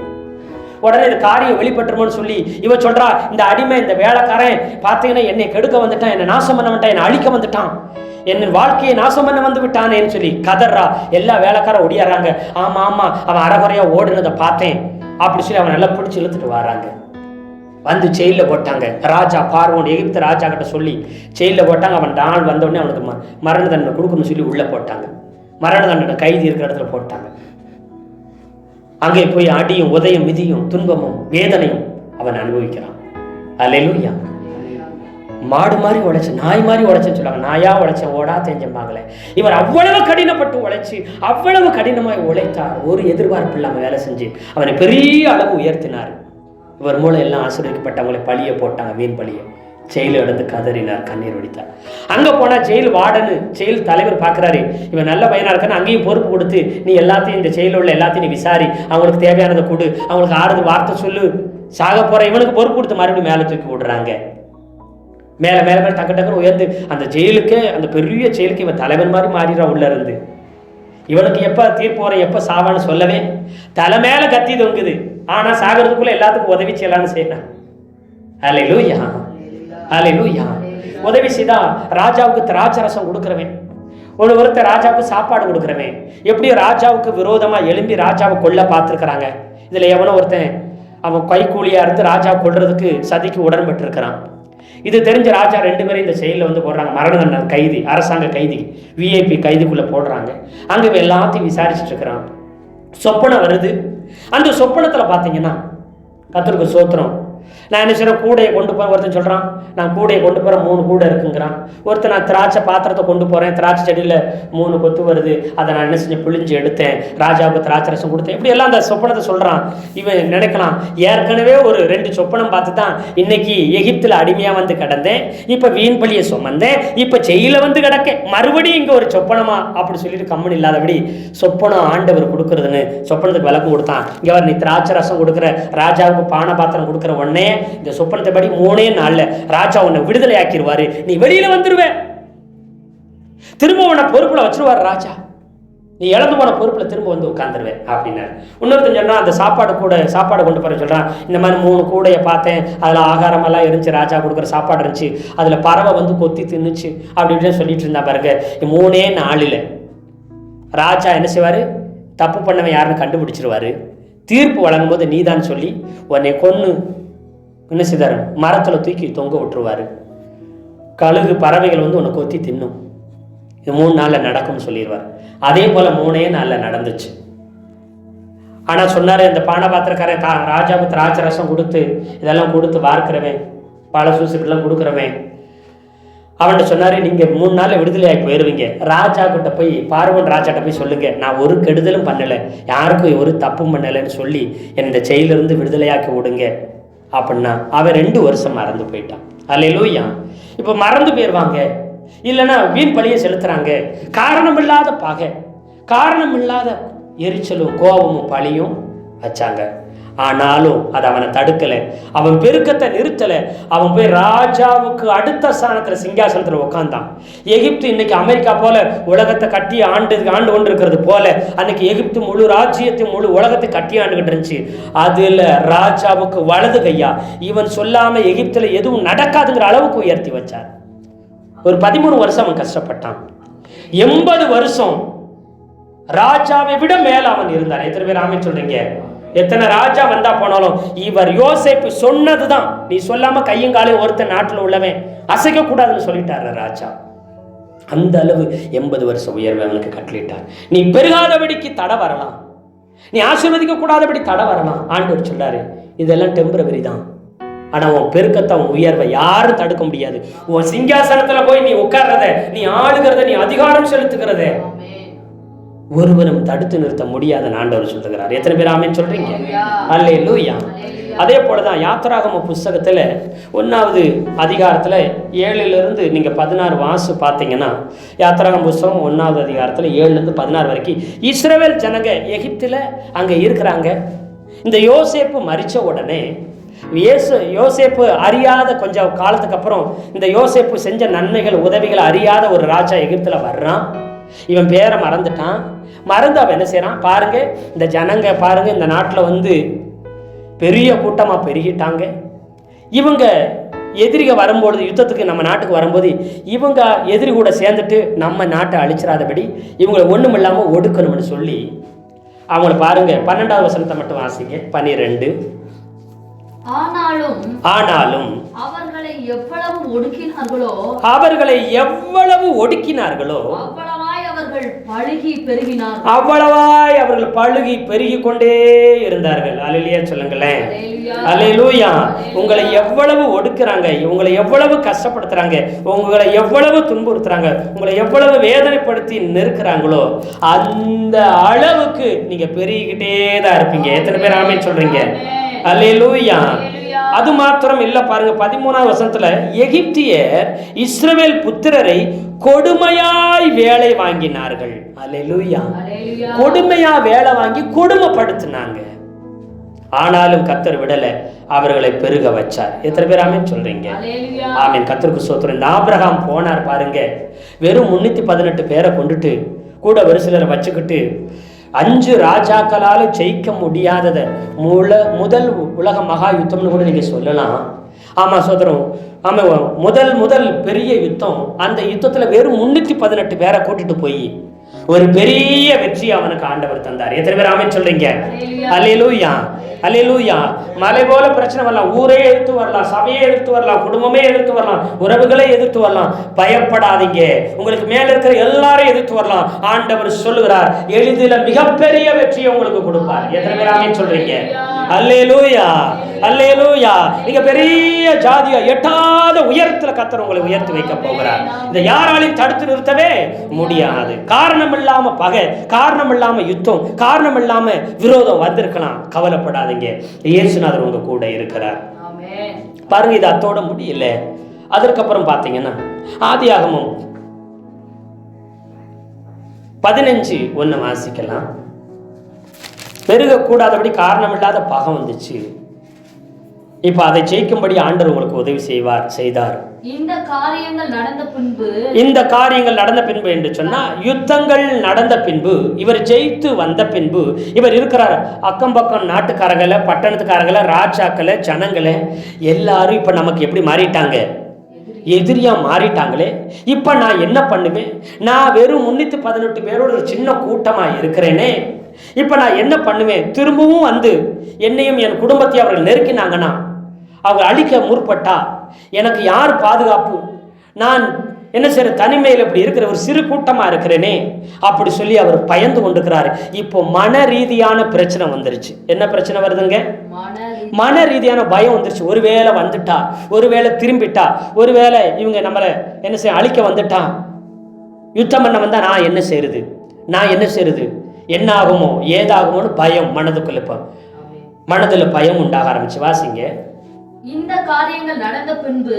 [SPEAKER 2] உடனே இந்த காரியம் வெளிப்பட்டுருமோன்னு சொல்லி இவன் சொல்றா, இந்த அடிமை இந்த வேலைக்காரன் பார்த்தீங்கன்னா என்னை கெடுக்க வந்துட்டான், என்னை நாசம் பண்ண வந்துட்டான், என்னை அழிக்க வந்துட்டான், என் வாழ்க்கையை நாசம் பண்ண வந்து விட்டானேன்னு சொல்லி கதறா. எல்லா வேலைக்காரன் ஒடியாடுறாங்க. ஆமா ஆமா அவன் அறகுறையா ஓடுனதை பார்த்தேன் அப்படி சொல்லி அவன் நல்லா பிடிச்சி இழுத்துட்டு வராங்க. வந்து ஜெயில போட்டாங்க. ராஜா பார்வோன் எகிப்து ராஜா கிட்ட சொல்லி ஜெயில போட்டாங்க. அவன் நாள் வந்தோடனே அவனுக்கு மரண தண்டனை கொடுக்கணும்னு சொல்லி உள்ள போட்டாங்க. மரண தண்டனை கைதி இருக்கிற இடத்துல போட்டாங்க. அங்கே போய் அடியும் உதயம் மிதியும் துன்பமும் வேதனையும் அவன் அனுபவிக்கிறான். அல்லேலூயா. மாடு மாதிரி உழைச்சு நாய் மாதிரி உழைச்சேன்னு சொல்லுவாங்க. நாயா உழைச்ச ஓடா தெரிஞ்சம்பாங்களே. இவர் அவ்வளவு கடினப்பட்டு உழைச்சி அவ்வளவு கடினமாய் உழைத்தார். ஒரு எதிர்பார்ப்பு இல்லாமல் வேலை செஞ்சு அவனை பெரிய அளவு உயர்த்தினார். இவர் மூலம் எல்லாம் ஆசீர்வதிக்கப்பட்டவங்களை பழிய போட்டாங்க, வீண் பழிய. ஜெயில இடந்து கதறினார், கண்ணீர் வடித்தார். அங்க போனா ஜெயில் வார்டனு ஜெயில் தலைவர் பாக்குறாரு, இவன் நல்ல பையனா இருக்கான்னு அங்கேயும் பொறுப்பு கொடுத்து நீ எல்லாத்தையும் இந்த ஜெயில உள்ள எல்லாத்தையும் நீ விசாரி, அவங்களுக்கு தேவையானதை கொடு, அவங்களுக்கு ஆறுதல் வார்த்தை சொல்லு, சாக போற இவனுக்கு பொறுப்பு கொடுத்து மறுபடியும் மேல தூக்கி விடுறாங்க. மேல மேல மேல டக்கு டக்குன்னு உயர்ந்து அந்த ஜெயிலுக்கே, அந்த பெரிய ஜெயிலுக்கு இவன் தலைவன் மாதிரி மாறிடுறான் உள்ள இருந்து. இவனுக்கு எப்ப தீர்ப்பு வர எப்ப சாவான்னு சொல்லவே தலை மேல கத்தி தொங்குது. ஆனா சாகிறதுக்குள்ள எல்லாத்துக்கும் உதவி செய்யலான்னு செய்யறான். அல்லேலூயா, அல்லேலூயா. உதவி செய்தா ராஜாவுக்கு திராட்சரசம் கொடுக்குறவன், ஒருத்தர் ராஜாவுக்கு சாப்பாடு கொடுக்குறவன், எப்படியோ ராஜாவுக்கு விரோதமா எழும்பி ராஜாவை கொல்ல பார்த்துருக்கிறாங்க. இதுல எவனோ ஒருத்தன் அவன் கைக்கூலியாக இருந்து ராஜா கொள்றதுக்கு சதிக்கு உடன்பட்டிருக்கிறான். இது தெரிஞ்ச ராஜா 2 பேரும் இந்த செயலில் வந்து போடுறாங்க. மரண தண்டனை கைதி, அரசாங்க கைதி, விஐபி கைதிக்குள்ளே போடுறாங்க. அங்கே எல்லாத்தையும் விசாரிச்சுட்டு இருக்கிறான். சொப்பனம் வருது. அந்த சொப்பனத்தில் பார்த்தீங்கன்னா கர்த்தருக்கு ஸ்தோத்திரம், நான் என்ன செய்கிறேன், கூடையை கொண்டு போகிறேன். ஒருத்தன் சொல்கிறான் நான் கூடையை கொண்டு போகிறேன், 3 கூடை இருக்குங்கிறான். ஒருத்தன் நான் திராட்சை பாத்திரத்தை கொண்டு போகிறேன், திராட்சை செடியில் 3 கொத்து வருது, அதை நான் என்ன செஞ்சேன், பிழிஞ்சு எடுத்தேன், ராஜாவுக்கு திராட்சை ரசம் கொடுத்தேன். இப்படி எல்லாம் அந்த சொப்பனத்தை சொல்கிறான். இவன் நினைக்கலாம், ஏற்கனவே ஒரு 2 சொப்பனம் பார்த்து தான் இன்னைக்கு எகிப்தில் அடிமையாக வந்து கிடந்தேன், இப்போ வீண் பழியை சுமந்தேன், இப்போ செயல வந்து கிடக்கேன், மறுபடியும் இங்கே ஒரு சொப்பனமா அப்படி சொல்லிட்டு கம்மன் இல்லாதபடி சொப்பனம் ஆண்டவர் கொடுக்குறதுன்னு சொப்பனத்துக்கு விளக்கம் கொடுத்தான். இங்கே வர நீ திராட்சை ரசம் கொடுக்குற, ராஜாவுக்கு பானை பாத்திரம் கொடுக்குற உடனே இந்த சொப்பனத்தை படி 3 நாள்ல ராஜா உன்னை விடுதலை ஆக்கிடுவாரு, நீ வெளியில வந்துருவ, திரும்ப உன்னை பொறுப்புல வச்சிருவாரு ராஜா, நீ இழந்து போன பொறுப்புல திரும்ப வந்து உட்காந்துருவேன் அப்படின்னாரு. இன்னொருத்தன் சொல்றான், அந்த சாப்பாடு கொண்டு போற சொல்றான், இந்த மாதிரி 3 கூடையை பார்த்தேன், அதுல ஆகாரம் எல்லாம் இருந்துச்சு, ராஜா கொடுக்குற சாப்பாடு இருந்துச்சு, அதுல பறவை வந்து கொத்தி தின்னுச்சு அப்படி இப்படின்னு சொல்லிட்டு இருந்தா பாருங்க. 3 நாளில் ராஜா என்ன செய்வாரு, தப்பு பண்ணவன் யாருன்னு கண்டுபிடிச்சிருவாரு. தீர்ப்பு வழங்கும் போது நீதான் சொல்லி உன்னை கொன்னு என்ன செய்தாரு, மரத்தில் தூக்கி தொங்க விட்டுருவாரு. கழுகு பறவைகள் வந்து உன்னை கொத்தி தின்னும், இது 3 நாளில் நடக்கும்னு சொல்லிடுவார். அதே போல் 3 நாளில் நடந்துச்சு. ஆனால் சொன்னார், இந்த பானை பாத்திரக்காரன் ராஜாவுக்கு திராட்சை ரசம் கொடுத்து இதெல்லாம் கொடுத்து வார்க்கிறவன், பல சூசுக்கெல்லாம் கொடுக்குறவன், அவன்கிட்ட சொன்னார், நீங்கள் 3 நாளில் விடுதலையாகி போயிடுவீங்க. ராஜா கிட்ட போய், பார்வன் ராஜாட்ட போய் சொல்லுங்க, நான் ஒரு கெடுதலும் பண்ணலை, யாருக்கும் ஒரு தப்பும் பண்ணலைன்னு சொல்லி இந்த செயலிருந்து விடுதலையாக்கி விடுங்க அப்படின்னா. அவன் 2 வருஷம் மறந்து போயிட்டான். அல்லேலூயா. இப்போ மறந்து போயிடுவாங்க, இல்லைன்னா வீண் பழியை செலுத்துறாங்க. காரணம் இல்லாத பகை, காரணம் இல்லாத எரிச்சலும் கோபமும் பழியும் வச்சாங்க. ஆனாலும் அது அவனை தடுக்கலை, அவன் பெருக்கத்தை நிறுத்தலை. அவன் போய் ராஜாவுக்கு அடுத்த ஸ்தானத்தில் சிங்காசனத்தில் உட்காந்தான். எகிப்து இன்னைக்கு அமெரிக்கா போல உலகத்தை கட்டி ஆண்டு கொண்டு இருக்கிறது போல, அன்னைக்கு எகிப்து முழு ராஜ்யத்தை முழு உலகத்தை கட்டி ஆண்டுகிட்டு இருந்துச்சு. அதுல ராஜாவுக்கு வலது கையா இவன் சொல்லாம எகிப்துல எதுவும் நடக்காதுங்கிற அளவுக்கு உயர்த்தி வச்சார். ஒரு 13 வருஷம் அவன் கஷ்டப்பட்டான். 80 வருஷம் ராஜாவை விட மேல அவன் இருந்தான். எத்தனை பேர் ஆமென் சொல்றீங்க? எத்தனை ராஜா வந்தா போனாலும் இவர் யோசேப்பு சொன்னதுதான், நீ சொல்லாம கையும் காலையும் ஒருத்தன் நாட்டில் உள்ளவன் அசைக்க கூடாதுன்னு சொல்லிட்டாரு ராஜா. அந்த அளவு 80 வருஷம் உயர்வை அவனுக்கு கட்டளிட்டார். நீ பெருகாதபடிக்கு தடை வரலாம், நீ ஆசீர்வதிக்க கூடாதபடி தடை வரலாம். ஆண்டவர் சொல்றாரு, இதெல்லாம் டெம்பரவரி தான். ஆனா உன் பெருக்கத்தை, உன் உயர்வை யாரும் தடுக்க முடியாது. உன் சிங்காசனத்துல போய் நீ உட்கார்றத, நீ ஆளுகிறத, நீ அதிகாரம் செலுத்துகிறத ஒருவரும் தடுத்து நிறுத்த முடியாத ஆண்டவர் சொல்லுகிறார். எத்தனை பேர் ஆமென் சொல்றீங்க? அல்லேலூயா. அதே போலதான் யாத்திராகம புஸ்தகத்துல 1வது அதிகாரத்துல 7லிருந்து நீங்க 16 வாசு பார்த்தீங்கன்னா, யாத்திராகம புஸ்தகம் 1வது அதிகாரத்துல 7லிருந்து 16 வரைக்கும் இஸ்ரவேல் ஜனங்க எகிப்துல அங்க இருக்கிறாங்க. இந்த யோசேப்பு மரிச்ச உடனே யோசேப்பு அறியாத கொஞ்சம் காலத்துக்கு அப்புறம் இந்த யோசேப்பு செஞ்ச நன்மைகள் உதவிகள் அறியாத ஒரு ராஜா எகிப்துல வர்றான். இவன் பேரை மறந்துட்டான். மறந்து அவன் என்ன செய்யறான் பாருங்க, இந்த ஜனங்க பாருங்க இந்த நாட்டில் வந்து பெரிய கூட்டமாக பெருகிட்டாங்க. இவங்க எதிரிக வரும்பொழுது, யுத்தத்துக்கு நம்ம நாட்டுக்கு வரும்போது இவங்க எதிரி கூட சேர்ந்துட்டு நம்ம நாட்டை அழிச்சிடாதபடி இவங்களை ஒன்றும் இல்லாமல் ஒடுக்கணும்னு சொல்லி அவங்கள பாருங்க 12வது வசனத்தை மட்டும் வாசிங்க. 12. ஆனாலும் அவர்களை எவ்வளவு ஒடுக்கினார்களோ அவ்வளவாய் அவர்கள் பழுகி பெருகி கொண்டே இருந்தார்கள். அல்லேலூயா சொல்லுங்களேன். அல்லேலூயா. உங்களை எவ்வளவு ஒடுக்குறாங்க, உங்களை எவ்வளவு கஷ்டப்படுத்துறாங்க, உங்களை எவ்வளவு துன்புறுத்துறாங்க, உங்களை எவ்வளவு வேதனைப்படுத்தி நெருக்கிறாங்களோ அந்த அளவுக்கு நீங்க பெருகிக்கிட்டே தான் இருப்பீங்க. எத்தனை பேர் ஆமென் சொல்றீங்க? அல்லேலூயா. அது மாத்திரம் இல்ல பாருங்க, 13வது வசனத்துல எகிப்தியர் இஸ்ரவேல் புத்திரரை கொடுமையாய் வேலை வாங்கினார்கள். அல்லேலூயா. கொடுமையா வேலை வாங்கி கொடுமைப்படுத்தினாங்க. ஆனாலும் கர்த்தர் விடல, அவர்களை பெருக வச்சார். எத்தனை பேர் ஆமென் சொல்றீங்க? ஆமென். கர்த்தருக்கு ஸ்தோத்திரம். இந்த ஆபிரகாம் போனார் பாருங்க, வெறும் 318 பேரை கொண்டுட்டு கூட ஒரு சிலரை வச்சுக்கிட்டு 5 ராஜாக்களால் ஜெயிக்க முடியாததை முதல் உலக மகா யுத்தம்னு கூட நீங்க சொல்லலாம். ஆமா சோதரம், ஆமா முதல் பெரிய யுத்தம். அந்த யுத்தத்துல வெறும் 318 பேரை கூட்டிட்டு போய்
[SPEAKER 1] ஒரு பெரிய வெற்றி அவனுக்கு ஆண்டவர் தந்தார். எத்தனை பேர் ஆமென் சொல்றீங்க? அல்லேலூயா, அல்லேலூயா. மலை போல பிரச்சனை வரலாம், ஊரே எதிர்த்து வரலாம், சபையே எதிர்த்து வரலாம், குடும்பமே எதிர்த்து வரலாம், உறவுகளே எதிர்த்து வரலாம். பயப்படாதீங்க. உங்களுக்கு மேல இருக்கிற எல்லாரையும் எதிர்த்து வரலாம். ஆண்டவர் சொல்லுகிறார், எளிதில் மிகப்பெரிய வெற்றியை உங்களுக்கு கொடுப்பார். எத்தனை பேர் ஆமென் சொல்றீங்க? அல்லேலூயா, அல்லேலூயா. நீங்க பெரிய ஜாதியா எட்டாத உயரத்துல கர்த்தர் உங்களை உயர்த்தி வைக்க போகிறார். இதை யாராலையும் தடுத்து நிறுத்தவே முடியாது. காரணம் இல்லாம பகை, காரணம் இல்லாம யுத்தம், காரணம் இல்லாம விரோதம் வந்திருக்கலாம். கவலைப்படாதீங்க, இயேசுநாதர் உங்க கூட இருக்கிறார். பாருங்க, இது அத்தோட முடியல. அதற்கப்புறம் பாத்தீங்கன்னா ஆதியாகமம் 15:1 வாசிக்கலாம். பெருகக்கூடாதபடி காரணம் இல்லாத பகை வந்துச்சு. இப்ப அதை ஜெயிக்கும்படி ஆண்டவர் உங்களுக்கு உதவி செய்தார்.
[SPEAKER 3] இந்த காரியங்கள் நடந்த பின்பு என்று சொன்னா, யுத்தங்கள் நடந்த பின்பு, இவர் ஜெயித்து வந்த பின்பு, இவர் இருக்கிறார் அக்கம் பக்கம் நாட்டுக்காரங்களை, பட்டணத்துக்காரங்களை, ராஜாக்களை, ஜனங்களை எல்லாரும் இப்ப நமக்கு எப்படி மாறிட்டாங்க? எதிரியா மாறிட்டாங்களே. இப்ப நான் என்ன பண்ணுவேன்? நான் வெறும் 318 பேரோட ஒரு சின்ன கூட்டமா இருக்கிறேனே. இப்ப நான் என்ன பண்ணுவேன்? திரும்பவும் வந்து என்னையும் என் குடும்பத்தையும் அவர்கள் நெருக்கினாங்கன்னா, அவங்க அழிக்க முற்பட்டா எனக்கு யார் பாதுகாப்பு? நான் என்ன செய்யற? தனிமையில் இப்படி இருக்கிற ஒரு சிறு கூட்டமா இருக்கிறேனே அப்படி சொல்லி அவர் பயந்து கொண்டிருக்கிறாரு. இப்போ மன ரீதியான பிரச்சனை வந்துருச்சு. என்ன பிரச்சனை வருதுங்க? மன ரீதியான பயம் வந்துருச்சு. ஒருவேளை வந்துட்டா, ஒருவேளை திரும்பிட்டா, ஒருவேளை இவங்க நம்மளை என்ன செய்ய அழிக்க வந்துட்டா, யுத்தம் பண்ண வந்தா நான் என்ன செய்யறது? நான் என்ன செய்யறது? என்ன ஆகுமோ ஏதாகுமோன்னு பயம் மனதுக்குள்ள, இப்ப மனதுல பயம் உண்டாக ஆரம்பிச்சு. வாசிங்க. இந்த காரியங்கள் நடந்த பின்பு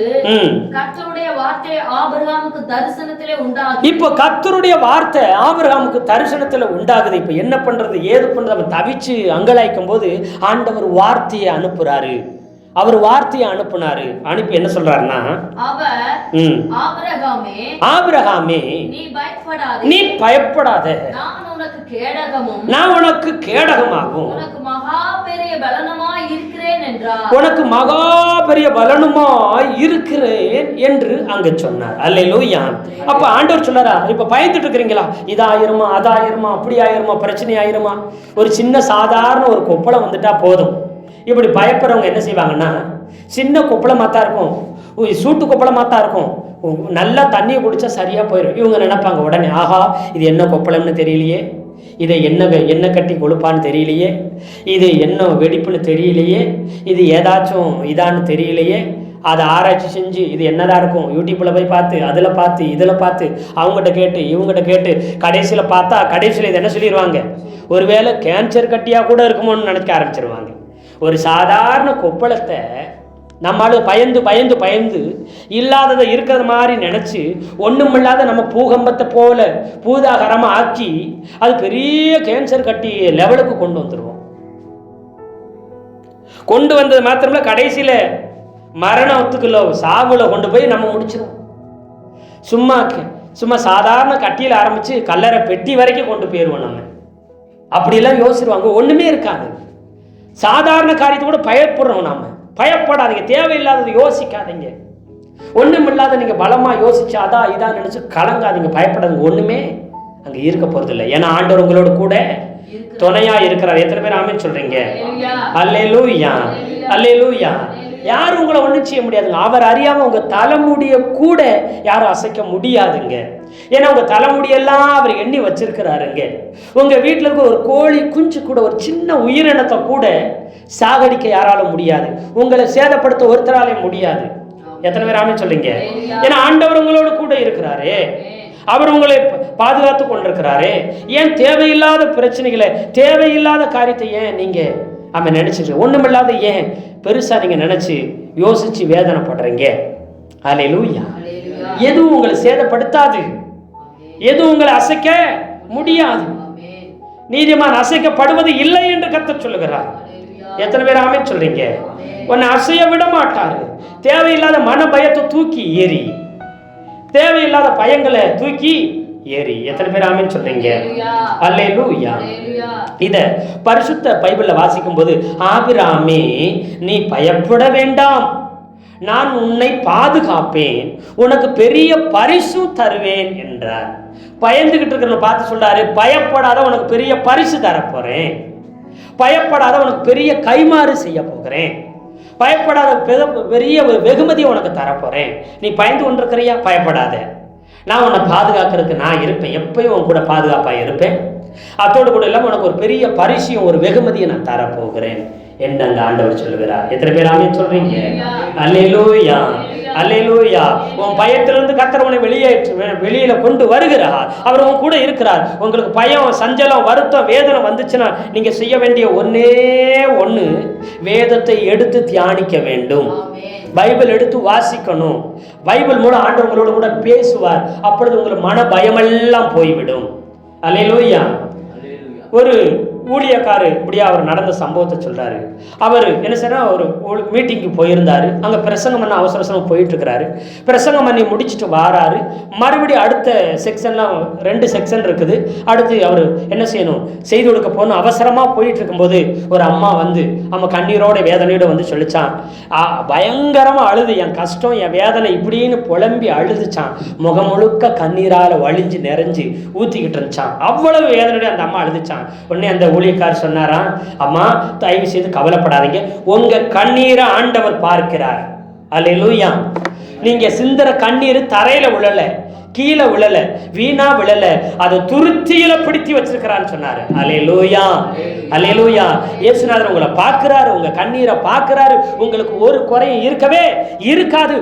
[SPEAKER 3] கர்த்தருடைய வார்த்தை ஆபிரகாமுக்கு தரிசனத்திலே உண்டாகுது. இப்போ
[SPEAKER 1] கர்த்தருடைய வார்த்தை ஆபிரகாமுக்கு தரிசனத்துல உண்டாகுது. இப்ப என்ன பண்றது, ஏது பண்றது? அவன் தவிச்சு அங்கலாய்க்கும் போது ஆண்டவர் வார்த்தையை அனுப்புறாரு. அவர் வார்த்தையை அனுப்புனாரு. அனுப்பி என்ன சொல்றாருன்னா, ஆபிரகாமே நீ பயப்படாத, நான் உனக்கு கேடகமாகும், உனக்கு மகா பெரிய பலனுமாய் இருக்கிறேன் என்று அங்க சொன்னார். அல்லேலூயா. அப்ப ஆண்டவர் சொன்னாரா, இப்ப பயந்துட்டு இருக்கிறீங்களா? இதாயிருமா, அதாயிருமா, அப்படி ஆயிருமா, பிரச்சனை ஆயிருமா? ஒரு சின்ன சாதாரண ஒரு கொப்பளம் வந்துட்டா போதும். இப்படி பயப்படுறவங்க என்ன செய்வாங்கன்னா, சின்ன கொப்பளமாக தான் இருக்கும், சூட்டு கொப்பளமாக தான் இருக்கும், நல்லா தண்ணியை குடிச்சா சரியா போயிடும். இவங்க நினைப்பாங்க உடனே, ஆஹா இது என்ன கொப்பளம்னு தெரியலையே, இதை என்ன கட்டி கொழுப்பான்னு தெரியலையே, இது என்ன வெடிப்புன்னு தெரியலையே, இது ஏதாச்சும் இதான்னு தெரியலையே. அதை ஆராய்ச்சி செஞ்சு இது என்னதான் இருக்கும் யூடியூப்ல போய் பார்த்து, அதில் பார்த்து, இதில் பார்த்து, அவங்ககிட்ட கேட்டு இவங்ககிட்ட கேட்டு கடைசியில் பார்த்தா கடைசியில் இது என்ன சொல்லிடுவாங்க, ஒருவேளை கேன்சர் கட்டியாக கூட இருக்குமோன்னு நினைக்க ஆரம்பிச்சிருவாங்க. ஒரு சாதாரண கொப்பளத்தை நம்மளால பயந்து பயந்து பயந்து இல்லாததை இருக்கிறது மாதிரி நினச்சி ஒன்றுமில்லாத நம்ம பூகம்பத்தை போல பூதாகரமாக ஆக்கி அது பெரிய கேன்சர் கட்டி லெவலுக்கு கொண்டு வந்துடுவோம். கொண்டு வந்தது மாத்திரமில்ல, கடைசியில் மரணத்துக்குள்ள சாவுல கொண்டு போய் நம்ம முடிச்சிருவோம். சும்மா சாதாரண கட்டியில் ஆரம்பித்து கல்லறை பெட்டி வரைக்கும் கொண்டு போயிடுவோம். நம்ம அப்படிலாம் யோசிடுவாங்க, ஒன்றுமே இருக்காது. சாதாரண காரியத்தை கூட பயப்படுறோம். நாம பயப்படாதீங்க, தேவையில்லாதது யோசிக்காதீங்க, ஒன்றும் இல்லாத நீங்க பலமா யோசிச்சு அதான் இதான் நினைச்சு கலங்காதீங்க, பயப்படாதீங்க. ஒண்ணுமே அங்க இருக்க போறது இல்லை. ஏன்னா ஆண்டவர் உங்களோட கூட துணையா இருக்கிறார். எத்தனை பேர் ஆமென் சொல்றீங்க? அல்லேலூயா, அல்லேலூயா. யாரும் உங்களை ஒன்றும் செய்ய முடியாதுங்க. அவர் அறியாம உங்க தலைமுடிய கூட யாரும் அசைக்க முடியாதுங்க. ஏன்னா உங்க தலைமுடியெல்லாம் அவர் எண்ணி வச்சிருக்கிறாருங்க. உங்க வீட்டில் இருக்க ஒரு கோழி குஞ்சு கூட, ஒரு சின்ன உயிரினத்தை கூட சாகடிக்க யாரால முடியாது, உங்களை சேதப்படுத்த ஒருத்தராலே முடியாது. எத்தனை பேர் ஆமென் சொல்றீங்க? ஏன்னா ஆண்டவர் உங்களோட கூட இருக்கிறாரு, அவர் உங்களை பாதுகாத்து கொண்டிருக்கிறாரு. ஏன் தேவையில்லாத பிரச்சனைகளை, தேவையில்லாத காரியத்தை ஏன் நீங்க நினைச்சிட்டு ஒண்ணுமில்லாத ஏன் பெருசா நீங்க நினைச்சு யோசிச்சு வேதனைப்படுறீங்க? அல்லேலூயா. எதுவும் உங்களை சேதப்படுத்தாது, எதுவும் உங்களை அசைக்க முடியாது. நீதிமான் அசைக்கப்படுவது இல்லை என்று கர்த்தர் சொல்லுகிறார். எத்தனை பேர் ஆமென் சொல்றீங்க? உன்னை அசைய விட மாட்டாரு. தேவையில்லாத மன பயத்தை தூக்கி ஏறி, தேவையில்லாத பயங்களை தூக்கி ஏறி. எத்தனை பேர் ஆமென் சொல்றீங்க? அல்லேலூயா. இத பரிசுத்த பைபிள்ல வாசிக்கும் போது, ஆபிரகாமே நீ பயப்பட வேண்டாம்,
[SPEAKER 3] நான் உன்னை பாதுகாப்பேன், உனக்கு பெரிய பரிசு தருவேன் என்றார். பயந்துகிட்டு இருக்கிறவனை பார்த்து சொல்றாரு, பயப்படாத, உனக்கு பெரிய பரிசு தரப்போறேன். பயப்படாத, உனக்கு பெரிய கைமாறு செய்ய போகிறேன். பயப்படாத, பெரிய ஒரு வெகுமதியை உனக்கு தரப்போறேன். நீ பயந்து கொண்டிருக்கிறியா? பயப்படாத, நான் உன்னை பாதுகாக்கிறதுக்கு நான் இருப்பேன். எப்பயும் உன் கூட பாதுகாப்பாக இருப்பேன். அதோடு கூட இல்லாமல் உனக்கு ஒரு பெரிய பரிசையும் ஒரு வெகுமதியை நான் தரப்போகிறேன் என்று அந்த ஆண்டவர் சொல்லுகிறார். எத்தனை பேர் ஆமென் சொல்றீங்க? அல்லேலூயா, அல்லேலூயா. உன் பயத்திலிருந்து கர்த்தர் உன்னை வெளியில கொண்டு வருகிறார். அவர் உன் கூட இருக்கிறார். உங்களுக்கு பயம், சஞ்சலம், வருத்தம், வேதனை வந்துச்சுன்னா நீங்க செய்ய வேண்டிய ஒன்னே ஒன்று, வேதத்தை எடுத்து தியானிக்க வேண்டும். பைபிள் எடுத்து வாசிக்கணும். பைபிள் மூலம் ஆண்டவர் உங்களோட கூட பேசுவார். அப்பொழுது உங்களுக்கு மன பயமெல்லாம் போய்விடும். அல்லேலூயா. ஒரு ஊழியக்காரு இப்படியா அவர் நடந்த சம்பவத்தை சொல்றாரு. அவர் என்ன செய்யறா, ஒரு மீட்டிங்கு போயிருந்தாரு. அங்கே பிரசங்கம் பண்ண அவசரமாக போயிட்டு இருக்கிறாரு. பிரசங்கம் பண்ணி முடிச்சுட்டு வாராரு. மறுபடியும் அடுத்த செக்ஷன்லாம் 2 செக்ஷன் இருக்குது. அடுத்து அவர் என்ன செய்யணும், செய்து கொடுக்க போகணும். அவசரமாக போயிட்டு இருக்கும்போது ஒரு அம்மா வந்து நம்ம கண்ணீரோட வேதனையோட வந்து சொல்லிச்சான். பயங்கரமாக அழுது, என் கஷ்டம், என் வேதனை இப்படின்னு புலம்பி அழுதுச்சான். முகம் முழுக்க கண்ணீரால் வழிஞ்சு நிறைஞ்சு ஊற்றிக்கிட்டு இருந்துச்சான். அவ்வளவு வேதனையோட அந்த அம்மா அழுதுச்சான். உடனே அந்த ஊழியக்காரர் சொன்னாராம், அம்மா தயவு செய்து கவலைப்படாதீங்க, உங்க கண்ணீரை ஆண்டவர் பார்க்கிறார். அல்லேலூயா. நீங்க சிந்தற கண்ணீர் தரையில விழல, கீழே விழல, வீணா விழல, அதை துருத்தியில பிடித்து வச்சிருக்கிறான்னு சொன்னாரு. அல்லேலூயா, அல்லேலூயா. இயேசுநாதர் உங்களை பார்க்கிறாரு, உங்க கண்ணீரை பார்க்கிறாரு. உங்களுக்கு ஒரு குறையும் இருக்கவே இருக்காது.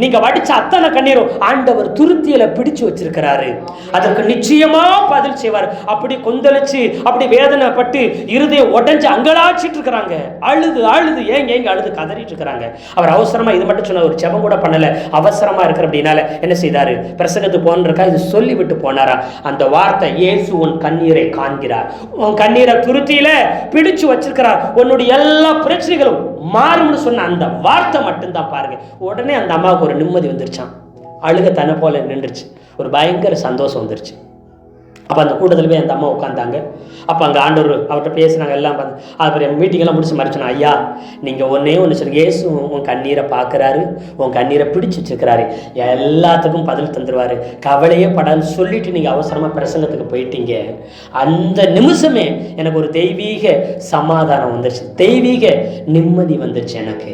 [SPEAKER 3] நீங்க வடிச்ச அத்தனை கண்ணீரும் ஆண்டவர் துருத்தியில பிடிச்சு வச்சிருக்கிறாரு. அதற்கு நிச்சயமா பதில் செய்வார். அப்படி கொந்தளிச்சு, அப்படி வேதனைப்பட்டு, இருதயம் உடஞ்சு அங்கலாச்சிட்டு இருக்கிறாங்க. அழுது அழுது ஏங்க அழுது கதறிட்டு இருக்கிறாங்க. அவர் அவசரமா இது மட்டும் சொன்ன, ஒரு ஜெபம் கூட பண்ணல, அவசரமா இருக்கிற அப்படின்னால என்ன செய்தாரு, பிரசங்கத்துக்கு போனருக்கா இது சொல்லிவிட்டு போனாரா. அந்த வார்த்தை, இயேசு உன் கண்ணீரை காண்கிறார், உன் கண்ணீரை துருத்தியில பிடிச்சு வச்சிருக்கிறார், உன்னுடைய எல்லா பிரச்சனைகளும் மாறும்னு சொன்ன அந்த வார்த்தை மட்டும்தான் பாருங்க. உடனே அந்த அம்மாவுக்கு ஒரு நிம்மதி வந்துருச்சான். அழுக தன்னை போல நின்றுச்சு. ஒரு பயங்கர சந்தோஷம் வந்துருச்சு. அப்போ அந்த கூட்டத்தில் போய் அந்த அம்மா உட்காந்தாங்க. அப்போ அங்கே ஆண்டவர் அவர்கிட்ட பேசினாங்க. எல்லாம் அப்புறம் மீட்டிங்கெல்லாம் முடிச்சு மறைச்சோன்னா, ஐயா நீங்கள் ஒன்றே ஒன்று சொல்லுங்க, இயேசு உன் கண்ணீரை பார்க்குறாரு, உன் கண்ணீரை பிடிச்சி வச்சுருக்கிறாரு, எல்லாத்துக்கும் பதில் தந்துடுவார், கவலையே படாதுன்னு சொல்லிட்டு நீங்கள் அவசரமாக பிரசங்கத்துக்கு போயிட்டீங்க. அந்த நிமிஷமே எனக்கு ஒரு தெய்வீக சமாதானம் வந்துருச்சு, தெய்வீக நிம்மதி வந்துருச்சு எனக்கு.